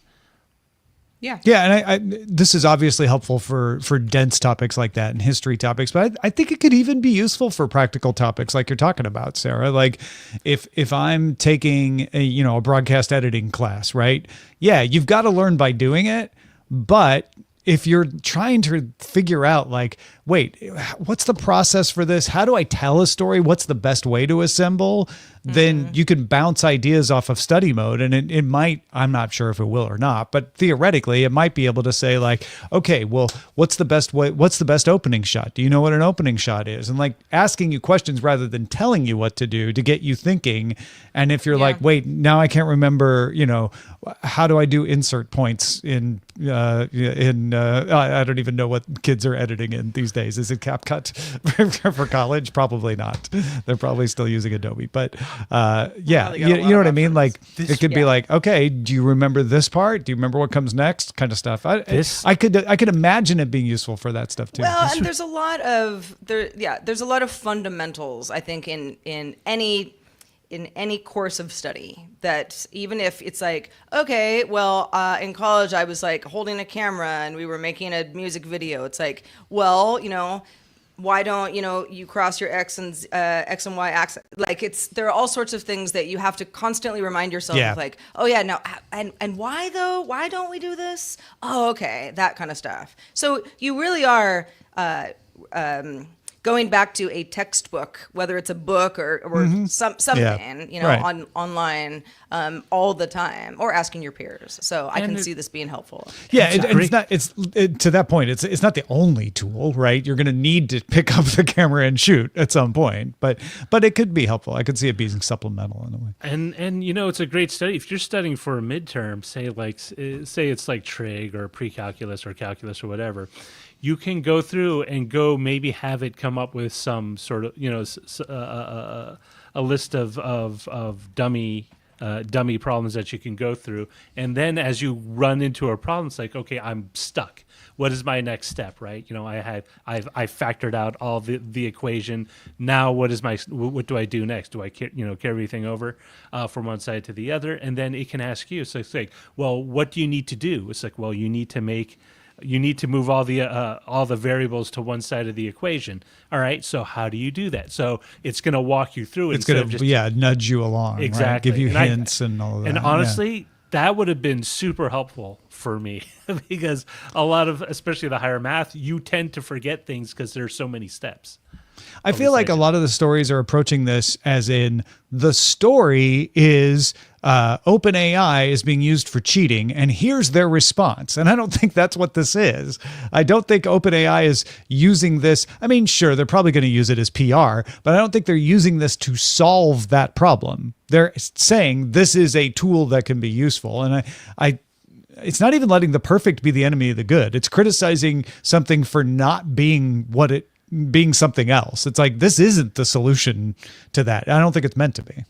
Yeah. Yeah, and I this is obviously helpful for dense topics like that and history topics, but I think it could even be useful for practical topics like you're talking about, Sarah. Like if I'm taking a broadcast editing class, right? Yeah, you've got to learn by doing it, but if you're trying to figure out like, wait, what's the process for this? How do I tell a story? What's the best way to assemble? Then you can bounce ideas off of study mode, and it might, I'm not sure if it will or not, but theoretically it might be able to say like, okay, well, what's the best way? What's the best opening shot? Do you know what an opening shot is? And like asking you questions rather than telling you what to do to get you thinking. And if you're like, wait, now I can't remember, how do I do insert points in I don't even know what kids are editing in these days. Is it CapCut for college? Probably not. They're probably still using Adobe, but yeah, they got a lot you know of what I mean? Like options. it could be like, okay, do you remember this part? Do you remember what comes next? Kind of stuff. I could imagine it being useful for that stuff too. Well, and there's a lot of fundamentals, I think, in any course of study, that even if it's like, okay, well, in college I was like holding a camera and we were making a music video. It's like, well, why don't you cross your X and Y axis? Like there are all sorts of things that you have to constantly remind yourself of, like, oh yeah, no, and why though? Why don't we do this? Oh, okay, that kind of stuff. So you really are going back to a textbook, whether it's a book or something, Right. online all the time, or asking your peers. So I can see this being helpful. Yeah, it's not. To that point, it's not the only tool, right? You're going to need to pick up the camera and shoot at some point, but it could be helpful. I could see it being supplemental in a way. And it's a great study if you're studying for a midterm. Say it's like trig or pre-calculus or calculus or whatever. You can go through and maybe have it come up with some sort of a list of dummy problems that you can go through, and then as you run into a problem, it's like, okay, I'm stuck. What is my next step, right? I factored out all the equation. Now what do I do next? Do I carry everything over from one side to the other? And then it can ask you. So it's like, well, what do you need to do? It's like, well, you need to move all the variables to one side of the equation. All right, so how do you do that? So it's going to walk you through it. It's going to nudge you along, exactly, right? Give you hints and all of that. And honestly, that would have been super helpful for me because a lot of, especially the higher math, you tend to forget things because there's so many steps. I feel like a lot of the stories are approaching this as in the story is OpenAI is being used for cheating, and here's their response. And I don't think that's what this is. I don't think OpenAI is using this. I mean, sure, they're probably going to use it as PR, but I don't think they're using this to solve that problem. They're saying this is a tool that can be useful. And it's not even letting the perfect be the enemy of the good. It's criticizing something for not being being something else. It's like, this isn't the solution to that. I don't think it's meant to be.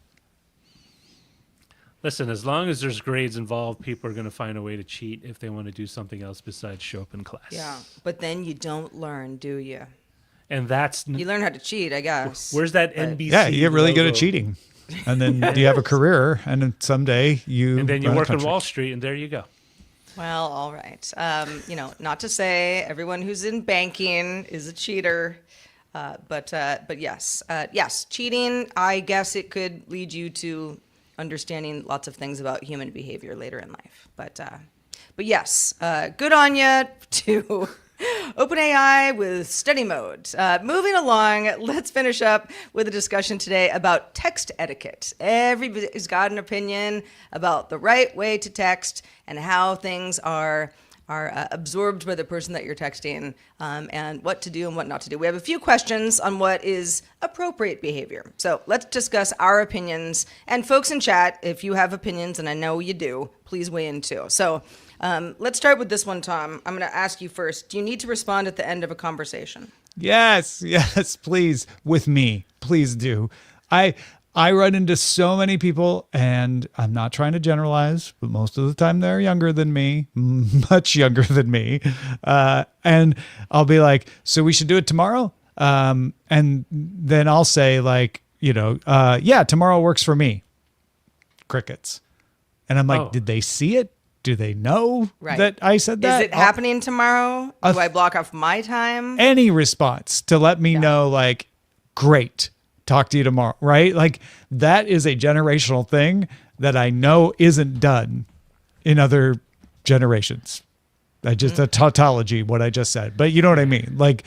Listen, as long as there's grades involved, people are going to find a way to cheat if they want to do something else besides show up in class. Yeah, but then you don't learn, do you? And you learn how to cheat, I guess. Where's that NBC? Yeah, you get really good at logo? cheating. And then you have a career, and then someday you work on Wall Street, and there you go. Well, all right. Not to say everyone who's in banking is a cheater, but yes, cheating. I guess it could lead you to understanding lots of things about human behavior later in life. But yes, good on you to OpenAI with study mode. Moving along, let's finish up with a discussion today about text etiquette. Everybody's got an opinion about the right way to text and how things are absorbed by the person that you're texting, and what to do and what not to do. We have a few questions on what is appropriate behavior. So let's discuss our opinions. And folks in chat, if you have opinions, and I know you do, please weigh in too. So let's start with this one, Tom. I'm going to ask you first. Do you need to respond at the end of a conversation? Yes, please. With me, please do. I run into so many people, and I'm not trying to generalize, but most of the time they're younger than me, much younger than me. And I'll be like, so we should do it tomorrow? And then I'll say like, yeah, tomorrow works for me. Crickets. And I'm like, did they see it? Do they know that I said that? Is it happening tomorrow? Do I block off my time? Any response to let me know, like, great, talk to you tomorrow, right? Like, that is a generational thing that I know isn't done in other generations. A tautology, what I just said. But you know what I mean? Like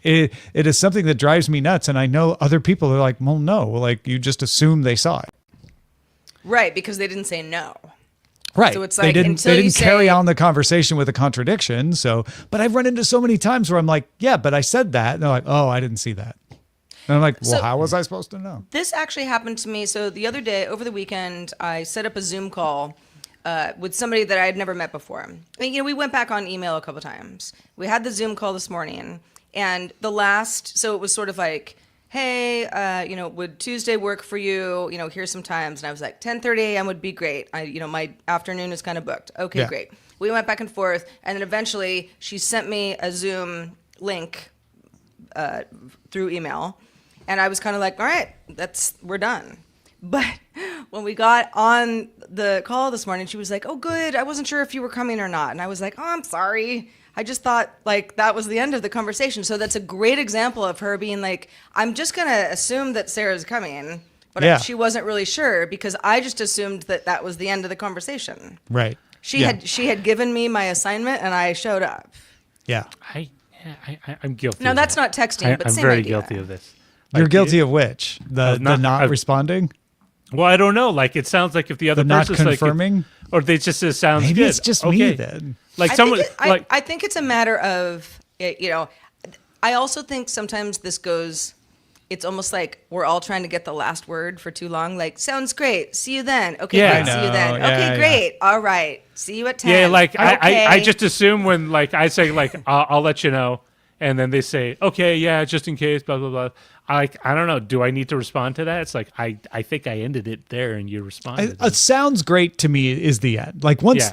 it is something that drives me nuts. And I know other people are like, well, no, like you just assume they saw it. Right, because they didn't say no. Right. So it's like they didn't carry on the conversation with a contradiction. So, but I've run into so many times where I'm like, yeah, but I said that. And they're like, oh, I didn't see that. And I'm like, well, how was I supposed to know? This actually happened to me. So the other day, over the weekend, I set up a Zoom call with somebody that I had never met before. I mean, we went back on email a couple times. We had the Zoom call this morning, and so it was sort of like, hey, would Tuesday work for you? Here's some times. And I was like, 10:30 a.m. would be great. My afternoon is kind of booked. Okay, Yeah. great. We went back and forth, and then eventually she sent me a Zoom link through email, and I was kind of like, all right, we're done. But when we got on the call this morning, she was like, oh, good. I wasn't sure if you were coming or not. And I was like, oh, I'm sorry. I just thought like that was the end of the conversation. So that's a great example of her being like, I'm just going to assume that Sarah's coming. But she wasn't really sure because I just assumed that was the end of the conversation. Right. She had given me my assignment and I showed up. Yeah. I'm guilty. Now of that's that. not texting, but I'm same very idea. guilty of this. You're guilty of which? The not responding? Well, I don't know. Like, it sounds like if the other The not person's confirming? or they just say sounds Maybe good. it's just okay. me then. Like I think it's a matter of, I also think sometimes this goes, it's almost like we're all trying to get the last word for too long. Like, sounds great. See you then. Okay, Yeah, great. See you then. Yeah, Okay, yeah. great. All right. See you at 10. Yeah, like okay. I just assume when like I say like I'll let you know, and then they say okay, yeah, just in case, blah blah blah. I don't know. Do I need to respond to that? It's like I think I ended it there, and you responded. It sounds great to me is the end. Like once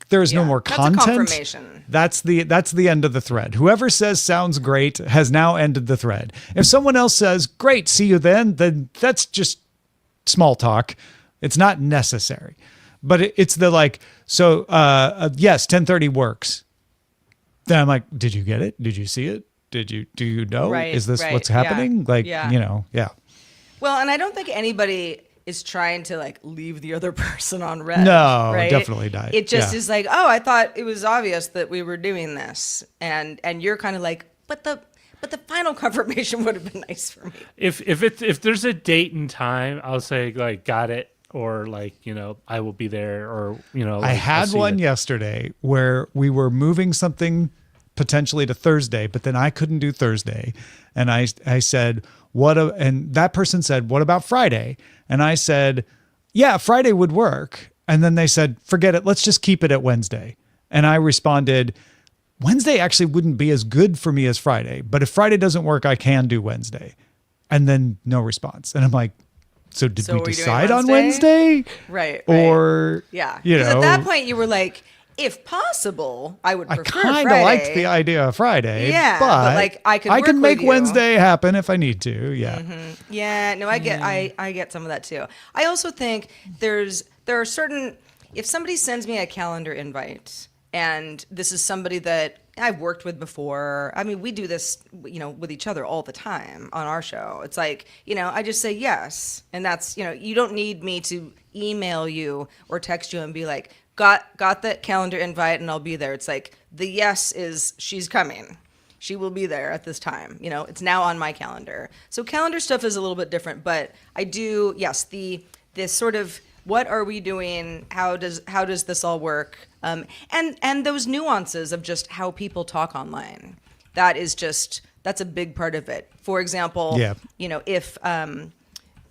there is no more That's a content, confirmation. that's the end of the thread. Whoever says sounds great has now ended the thread. If someone else says great, see you then that's just small talk. It's not necessary. But it's the like, so yes, 10:30 works. Then I'm like, did you get it? Did you see it? Do you know? Right, Is this right, what's happening? yeah, Like, yeah. yeah. Well, and I don't think anybody is trying to like leave the other person on red. No, right? definitely not. It just Yeah. is like, oh, I thought it was obvious that we were doing this, and you're kind of like, but the final confirmation would have been nice for me. If there's a date and time, I'll say like got it, or like I will be there, or I like, had I'll see one it. yesterday where we were moving something potentially to Thursday, but then I couldn't do Thursday. And I said, and that person said, what about Friday? And I said, yeah, Friday would work. And then they said, forget it. Let's just keep it at Wednesday. And I responded, Wednesday actually wouldn't be as good for me as Friday, but if Friday doesn't work, I can do Wednesday. And then no response. And I'm like, so did we are we doing decide on Wednesday? Right. Or, yeah. you Because know, at that point you were like, if possible, I would I prefer kind of Friday. liked the idea of Friday. Yeah, but like, I could work can make with you. Wednesday happen if I need to. Yeah. Yeah, no, I get some of that too. I also think there are certain, if somebody sends me a calendar invite and this is somebody that I've worked with before. I mean, we do this, with each other all the time on our show. It's like, I just say yes. And that's, you don't need me to email you or text you and be like, got that calendar invite and I'll be there. It's like the yes is she's coming. She will be there at this time. It's now on my calendar. So calendar stuff is a little bit different, but I do, yes, this sort of what are we doing? How does this all work? And those nuances of just how people talk online. That's a big part of it. For example,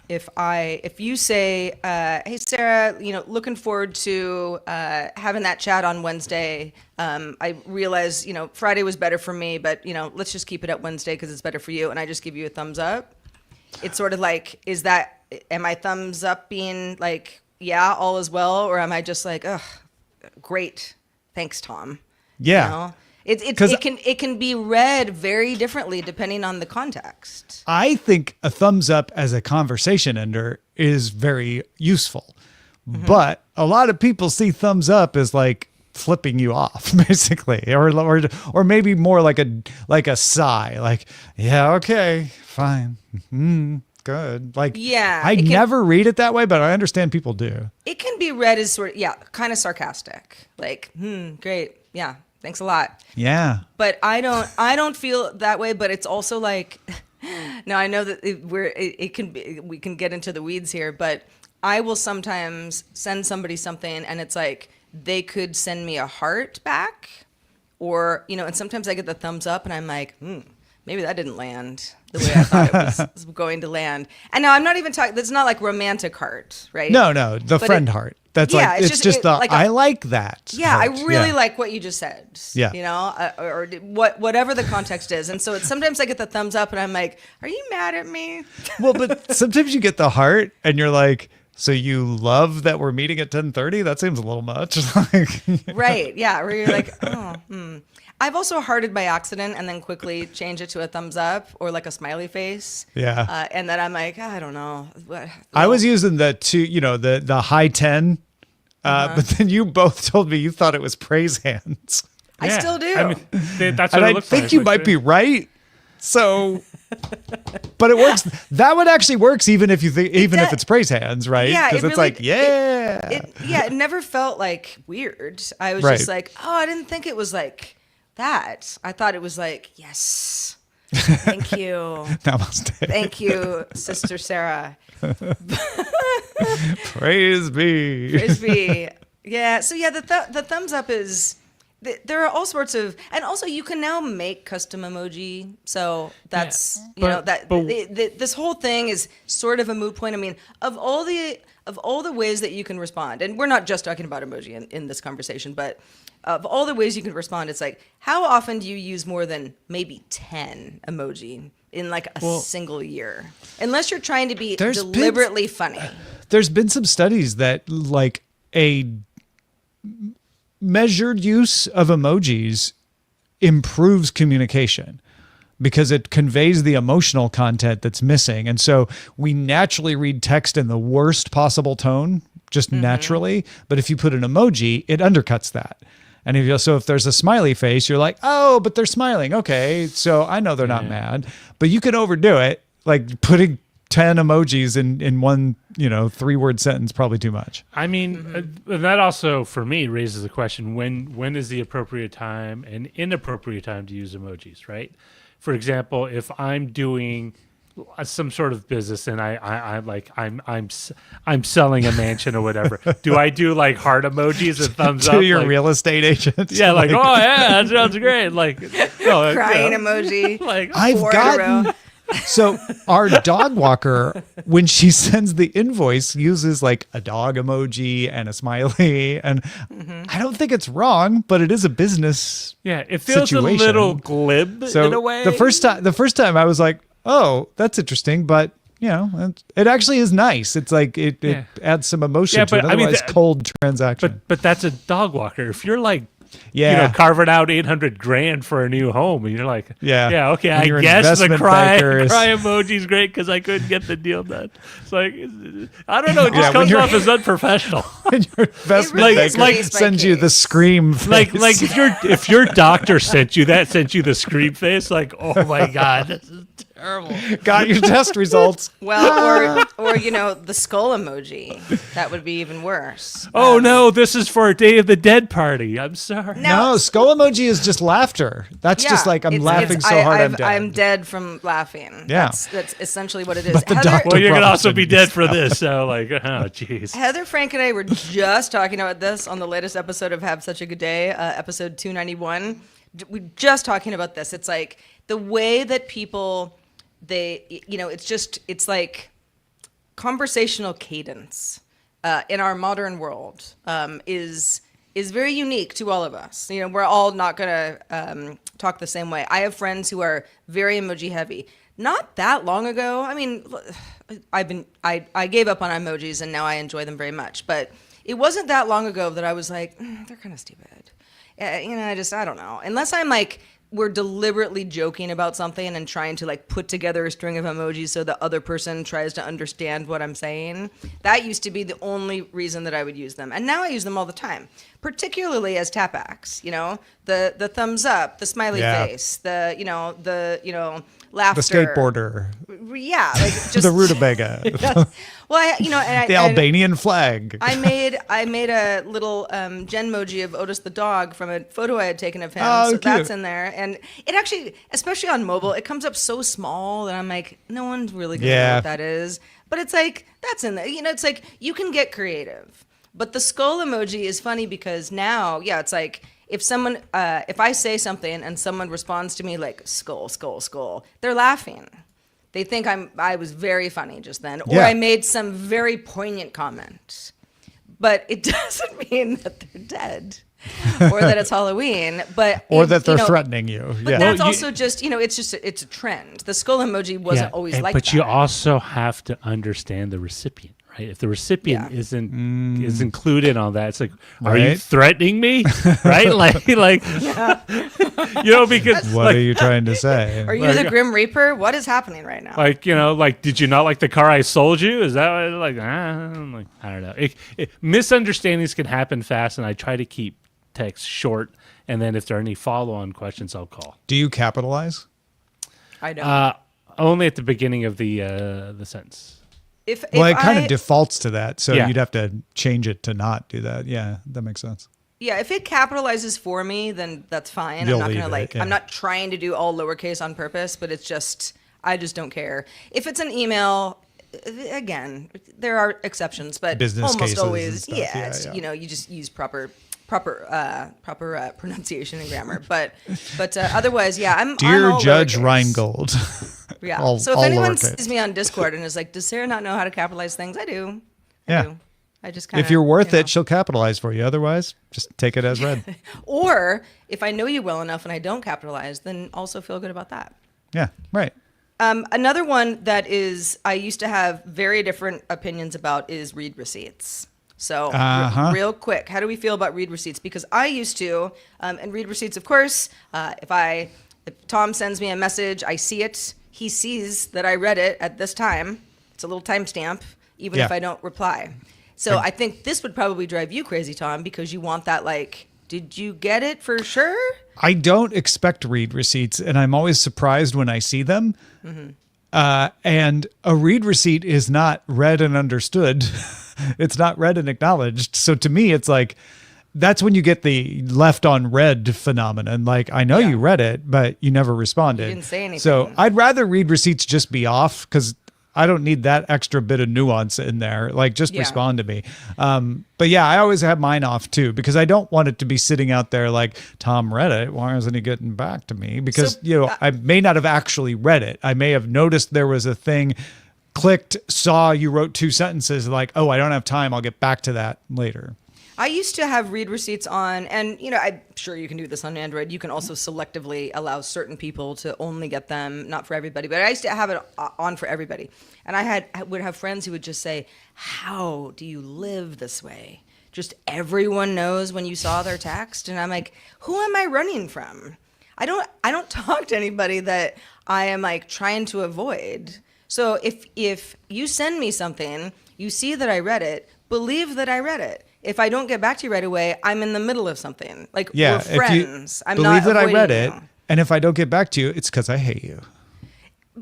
if you say, hey Sarah, looking forward to having that chat on Wednesday. I realize Friday was better for me, but let's just keep it at Wednesday because it's better for you. And I just give you a thumbs up. It's sort of like, is that am I thumbs up being like, yeah, all is well, or am I just like, ugh, great, thanks, Tom. Yeah. You know? It can be read very differently depending on the context. I think a thumbs up as a conversation ender is very useful. But a lot of people see thumbs up as like flipping you off, basically, or maybe more like a sigh, like, yeah, okay, fine, good. Like, Yeah, I never read it that way, but I understand people do. It can be read as sort of, kind of sarcastic, like, great, yeah, thanks a lot. Yeah. But I don't feel that way. But it's also like, now I know that we can get into the weeds here, but I will sometimes send somebody something and it's like they could send me a heart back, or and sometimes I get the thumbs up and I'm like, maybe that didn't land the way I thought it was going to land. And now I'm not even talking. That's not like romantic heart, right? No, the But friend heart. That's like it's just the like I like that. Yeah, heart. I really like what you just said. Yeah. Or whatever the context is. And so sometimes I get the thumbs up and I'm like, are you mad at me? Well, but sometimes you get the heart and you're like, so you love that we're meeting at 10:30? That seems a little much. Right. Yeah. Where you're like, I've also hearted by accident and then quickly change it to a thumbs up or like a smiley face. Yeah. And then I'm like, I don't know. I was using the the high 10, but then you both told me you thought it was praise hands. I still do. I mean, that's what And it I looks think like, you for might sure. be right. So, but it works. That one actually works even if if it's praise hands, right? Yeah, Because it it's really- like, yeah. It never felt like weird. I was Right. just like, oh, I didn't think it was like that. I thought it was like, yes, thank you. Namaste. Thank you, Sister Sarah. Praise be. Praise be. Yeah. So yeah, the thumbs up is. There are all sorts of, and also you can now make custom emoji. So that's this whole thing is sort of a moot point. I mean, of all the ways that you can respond, and we're not just talking about emoji in this conversation, but of all the ways you can respond, it's like, how often do you use more than maybe 10 emoji in like a single year? Unless you're trying to be deliberately funny. There's been some studies that like a measured use of emojis improves communication because it conveys the emotional content that's missing. And so we naturally read text in the worst possible tone, just naturally. But if you put an emoji, it undercuts that. And if there's a smiley face, you're like, oh, but they're smiling. Okay, so I know they're not mad. But you can overdo it, like putting 10 emojis in one, 3-word sentence, probably too much. I mean, that also for me raises the question: when is the appropriate time and inappropriate time to use emojis? Right? For example, if I'm doing some sort of business and I'm selling a mansion or whatever, do I do like heart emojis and thumbs up To your like, real estate agent. Yeah, like oh yeah, that sounds great. Like no, Crying emoji. like I've 4 in a row. gotten. So our dog walker, when she sends the invoice, uses like a dog emoji and a smiley. And I don't think it's wrong, but it is a business. yeah, it feels situation. a little glib So in a way. the first time I was like, oh, that's interesting, but it actually is nice. It's like it adds some emotion Yeah, to an but I mean, otherwise cold transaction. but that's a dog walker. If you're like Yeah. carving out $800,000 for a new home, and you're like, Yeah. okay, When I your guess the investment cry banker is- emoji's great because I couldn't get the deal done. It's like, I don't know, it just when comes you're- off as unprofessional. And your investment really banker is case by sends you the case. scream face. like if your doctor sent you the scream face, like, oh my god, this is terrible. got your test results. Well, or the skull emoji. That would be even worse. Oh no, this is for a Day of the Dead party. I'm sorry. No, skull emoji is just laughter. That's just like I'm laughing so hard I'm dead. I'm dead from laughing. Yeah. That's essentially what it is. But the doctor- Well, you're gonna Probably also be shouldn't dead use for this. So like, oh jeez. Heather, Frank, and I were just talking about this on the latest episode of Have Such a Good Day, episode 291. We're just talking about this. It's like the way that people, it's like conversational cadence in our modern world is very unique to all of us. We're all not going to talk the same way. I have friends who are very emoji heavy. Not that long ago. I mean, I gave up on emojis and now I enjoy them very much. But it wasn't that long ago that I was like, they're kind of stupid. I don't know. Unless I'm like, we're deliberately joking about something and trying to like put together a string of emojis so the other person tries to understand what I'm saying. That used to be the only reason that I would use them. And now I use them all the time, particularly as tapbacks, the thumbs up, the smiley face, the laughter. The skateboarder. Yeah. Like just the rutabaga. Well, the Albanian flag. I made a little genmoji of Otis the dog from a photo I had taken of him. Oh, so cute. that's in there. And it actually, especially on mobile, it comes up so small that I'm like, no one's really going to know what that is. But it's like, that's in there. It's like, you can get creative. But the skull emoji is funny because now, it's like, if I say something and someone responds to me like skull, skull, skull, they're laughing. They think I was very funny just then, or I made some very poignant comment. But it doesn't mean that they're dead or that it's Halloween, or that they're threatening you. But that's also just, it's a trend. The skull emoji wasn't always like that. But you also have to understand the recipient. Right? If the recipient is included on that, it's like, are you threatening me? Right? Because what are you trying to say? Are you the Grim Reaper? What is happening right now? Did you not like the car I sold you? Is that I don't know. Misunderstandings can happen fast, and I try to keep text short. And then if there are any follow-on questions, I'll call. Do you capitalize? I don't. Only at the beginning of the sentence. It kind of defaults to that, so you'd have to change it to not do that. Yeah, that makes sense. Yeah, if it capitalizes for me, then that's fine. You'll I'm not gonna leave it, I'm not trying to do all lowercase on purpose, but it's just I just don't care. If it's an email, again, there are exceptions, but business almost cases always, and stuff. you just use proper pronunciation and grammar. But otherwise, I'm Dear all Judge lowercase. Reingold. Yeah. So if anyone sees me on Discord and is like, does Sarah not know how to capitalize things? I do. I do. I just kind of. If you're worth it, she'll capitalize for you. Otherwise, just take it as read. Or if I know you well enough and I don't capitalize, then also feel good about that. Yeah. Right. Another one that I used to have very different opinions about is read receipts. So real quick, how do we feel about read receipts? Because I used to, and read receipts, of course, if Tom sends me a message, I see it. He sees that I read it at this time. It's a little timestamp, even if I don't reply. So I think this would probably drive you crazy, Tom, because you want that did you get it for sure? I don't expect read receipts, and I'm always surprised when I see them. Mm-hmm. And a read receipt is not read and understood. It's not read and acknowledged. So to me, it's like, that's when you get the left on read phenomenon. Like, I know you read it, but you never responded. You didn't say anything. So I'd rather read receipts just be off, because I don't need that extra bit of nuance in there. Like, just respond to me. But I always have mine off too, because I don't want it to be sitting out there like, Tom read it, why isn't he getting back to me? Because, I may not have actually read it. I may have noticed there was a thing, clicked, saw you wrote 2 sentences, like, oh, I don't have time, I'll get back to that later. I used to have read receipts on, and I'm sure you can do this on Android. You can also selectively allow certain people to only get them, not for everybody, but I used to have it on for everybody. And I would have friends who would just say, how do you live this way? Just everyone knows when you saw their text. And I'm like, who am I running from? I don't talk to anybody that I am like trying to avoid. So if you send me something, you see that I read it, believe that I read it. If I don't get back to you right away, I'm in the middle of something. Like, we're friends. I'm not believe that I read avoiding it, you. and if I don't get back to you, it's because I hate you.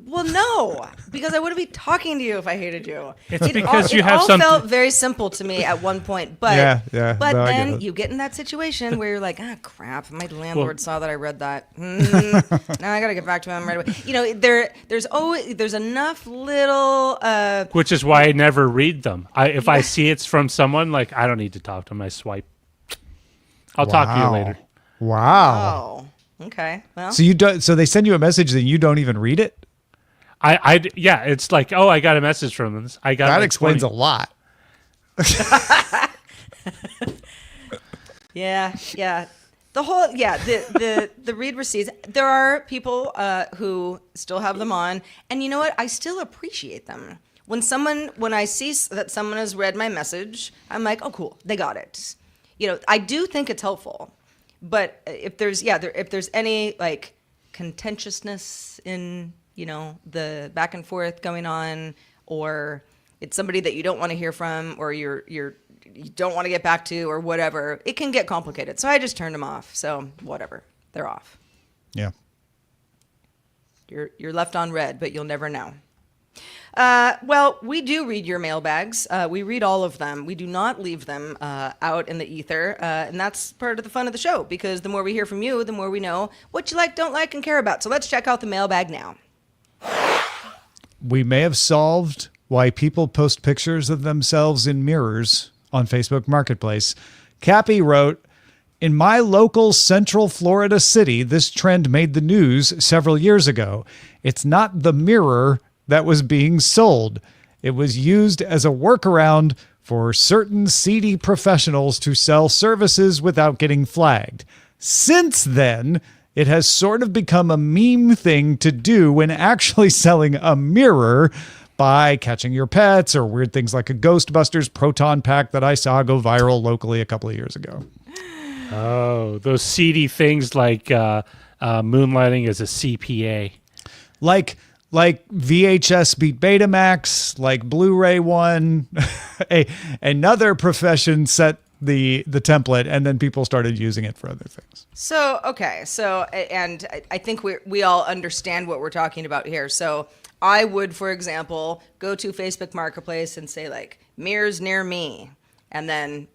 Well, no, because I wouldn't be talking to you if I hated you. It's because you have all something. felt very simple to me at one point, but But but no, I get then it. you get in that situation where you're like, crap, my landlord saw that I read that. Now I gotta get back to him right away. There's enough little. Which is why I never read them. If I see it's from someone, like, I don't need to talk to them. I swipe. I'll talk to you later. Wow. Oh, okay. Well, So you don't. So they send you a message and you don't even read it. It's like, oh, I got a message from them. I got That like explains 20. a lot. yeah. The whole, the read receipts. There are people who still have them on, and you know what? I still appreciate them. When I see that someone has read my message, I'm like, oh, cool, they got it. I do think it's helpful, but if there's any like contentiousness in the back and forth going on, or it's somebody that you don't want to hear from, or you don't want to get back to, or whatever, it can get complicated. So I just turned them off. So whatever, they're off. Yeah. You're left on red, but you'll never know. Well, we do read your mailbags. We read all of them. We do not leave them out in the ether. And that's part of the fun of the show, because the more we hear from you, the more we know what you like, don't like, and care about. So let's check out the mailbag now. We may have solved why people post pictures of themselves in mirrors on Facebook Marketplace. Cappy wrote, in my local Central Florida city, this trend made the news several years ago. It's not the mirror that was being sold. It was used as a workaround for certain seedy professionals to sell services without getting flagged. Since then, it has sort of become a meme thing to do when actually selling a mirror by catching your pets or weird things like a Ghostbusters proton pack that I saw go viral locally a couple of years ago. Oh, those seedy things like moonlighting as a CPA. Like VHS beat Betamax, like Blu-ray one. Another profession set the template, and then people started using it for other things. So, okay. So, and I think we all understand what we're talking about here. So I would, for example, go to Facebook Marketplace and say like mirrors near me, and then,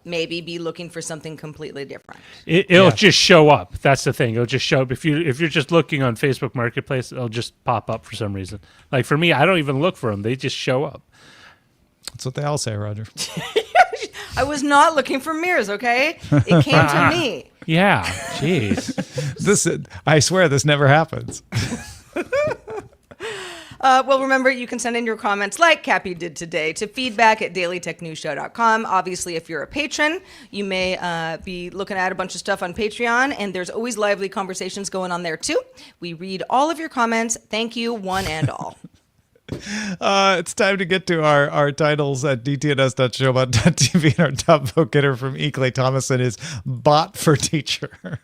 maybe be looking for something completely different. It'll just show up. That's the thing. It'll just show up. If you're just looking on Facebook Marketplace, it'll just pop up for some reason. Like for me, I don't even look for them. They just show up. That's what they all say, Roger. I was not looking for mirrors, okay? It came to me. Yeah, jeez. I swear this never happens. Well, remember, you can send in your comments like Cappy did today to feedback@dailytechnewsshow.com. Obviously, if you're a patron, you may be looking at a bunch of stuff on Patreon, and there's always lively conversations going on there, too. We read all of your comments. Thank you, one and all. It's time to get to our titles at dtns.showbot.tv, and our top vote getter from E. Clay Thomason is Bot for Teacher.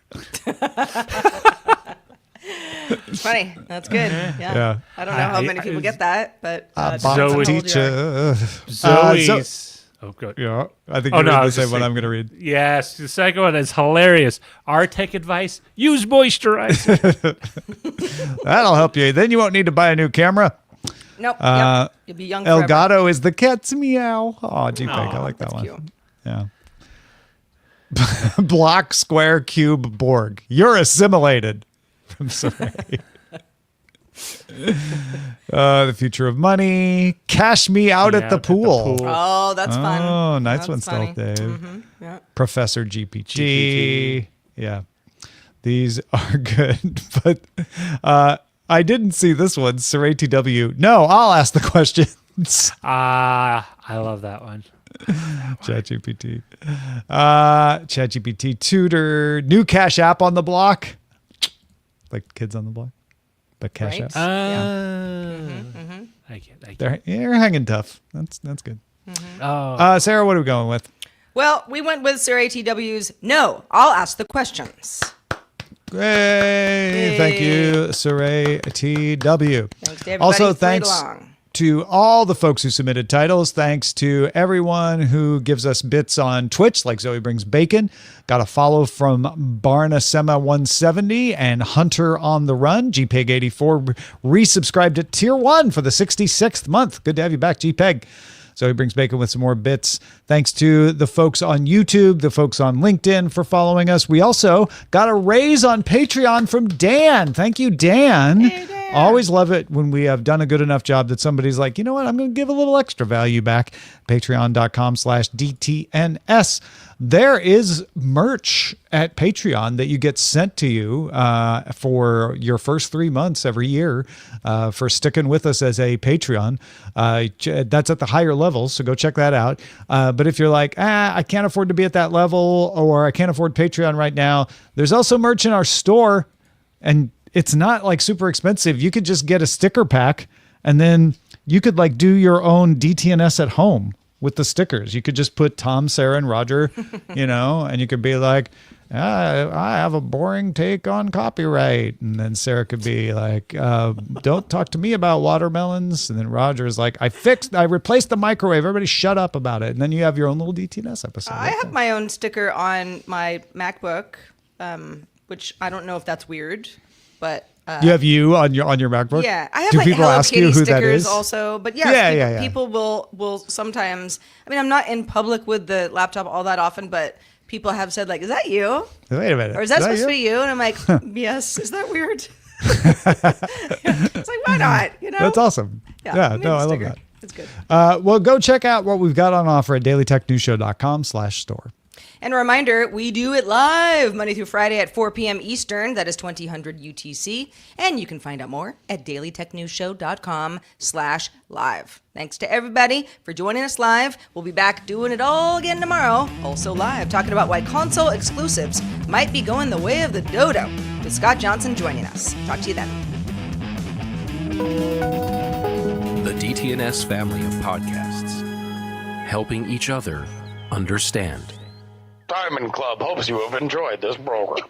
It's funny. That's good. Yeah. I don't know how many people get that, but Bot for Teacher. Zoe's. Oh, good. Yeah, I think you're reading the same one I'm going to read. Yes, the second one is hilarious. Our tech advice: use moisturizer. That'll help you. Then you won't need to buy a new camera. Nope. You'll be young forever. Elgato is the cat's meow. Oh, JPEG. I like that one. Cute. Yeah. Block, square, cube, Borg. You're assimilated. From Saray. The future of money. Cash me out at the pool. Oh, that's fun. Oh, nice one, That's funny. Stealth Dave. Mm-hmm. Yeah. Professor GPT. Yeah. These are good. But I didn't see this one. Saray TW. No, I'll ask the questions. I love that one. ChatGPT. ChatGPT tutor. New Cash App on the block. Like Kids on the Block. But Cash App. I get. They're hanging tough. That's good. Oh. Sarah, what are we going with? Well, we went with Sir ATW's No, I'll ask the questions. Great. Thank you, Saray TW. Thanks to everybody Also, who played thanks along. to all the folks who submitted titles. Thanks to everyone who gives us bits on Twitch, like Zoe Brings Bacon. Got a follow from Barnasema170 and Hunter on the Run. GPEG84 resubscribed at Tier 1 for the 66th month. Good to have you back, GPEG. Zoe Brings Bacon with some more bits. Thanks to the folks on YouTube, the folks on LinkedIn for following us. We also got a raise on Patreon from Dan. Thank you, Dan. Hey, Dan. Always love it when we have done a good enough job that somebody's like, you know what, I'm going to give a little extra value back. Patreon.com/DTNS. There is merch at Patreon that you get sent to you for your first 3 months every year for sticking with us as a Patreon. That's at the higher level, so go check that out. But if you're like, I can't afford to be at that level, or I can't afford Patreon right now, there's also merch in our store, and it's not like super expensive. You could just get a sticker pack, and then you could like do your own DTNS at home with the stickers. You could just put Tom, Sarah, and Roger, and you could be like, I have a boring take on copyright. And then Sarah could be like, don't talk to me about watermelons. And then Roger is like, I replaced the microwave. Everybody shut up about it. And then you have your own little DTNS episode. I have my own sticker on my MacBook, which I don't know if that's weird, but you have on your MacBook? Yeah, I have Do like people Hello ask Kitty you who stickers that is? also, but yeah. Yeah. People will sometimes. I mean, I'm not in public with the laptop all that often, but people have said like, "Is that you?" Wait a minute. Or is that supposed to be you? And I'm like, yes. Is that weird? It's like, why not? That's awesome. Yeah, no, I love that. It's good. Well, go check out what we've got on offer at dailytechnewsshow.com/store. And a reminder, we do it live Monday through Friday at 4 p.m. Eastern. That is 2000 UTC. And you can find out more at dailytechnewsshow.com/live. Thanks to everybody for joining us live. We'll be back doing it all again tomorrow, also live, talking about why console exclusives might be going the way of the dodo, with Scott Johnson joining us. Talk to you then. The DTNS family of podcasts, helping each other understand. Diamond Club hopes you have enjoyed this program.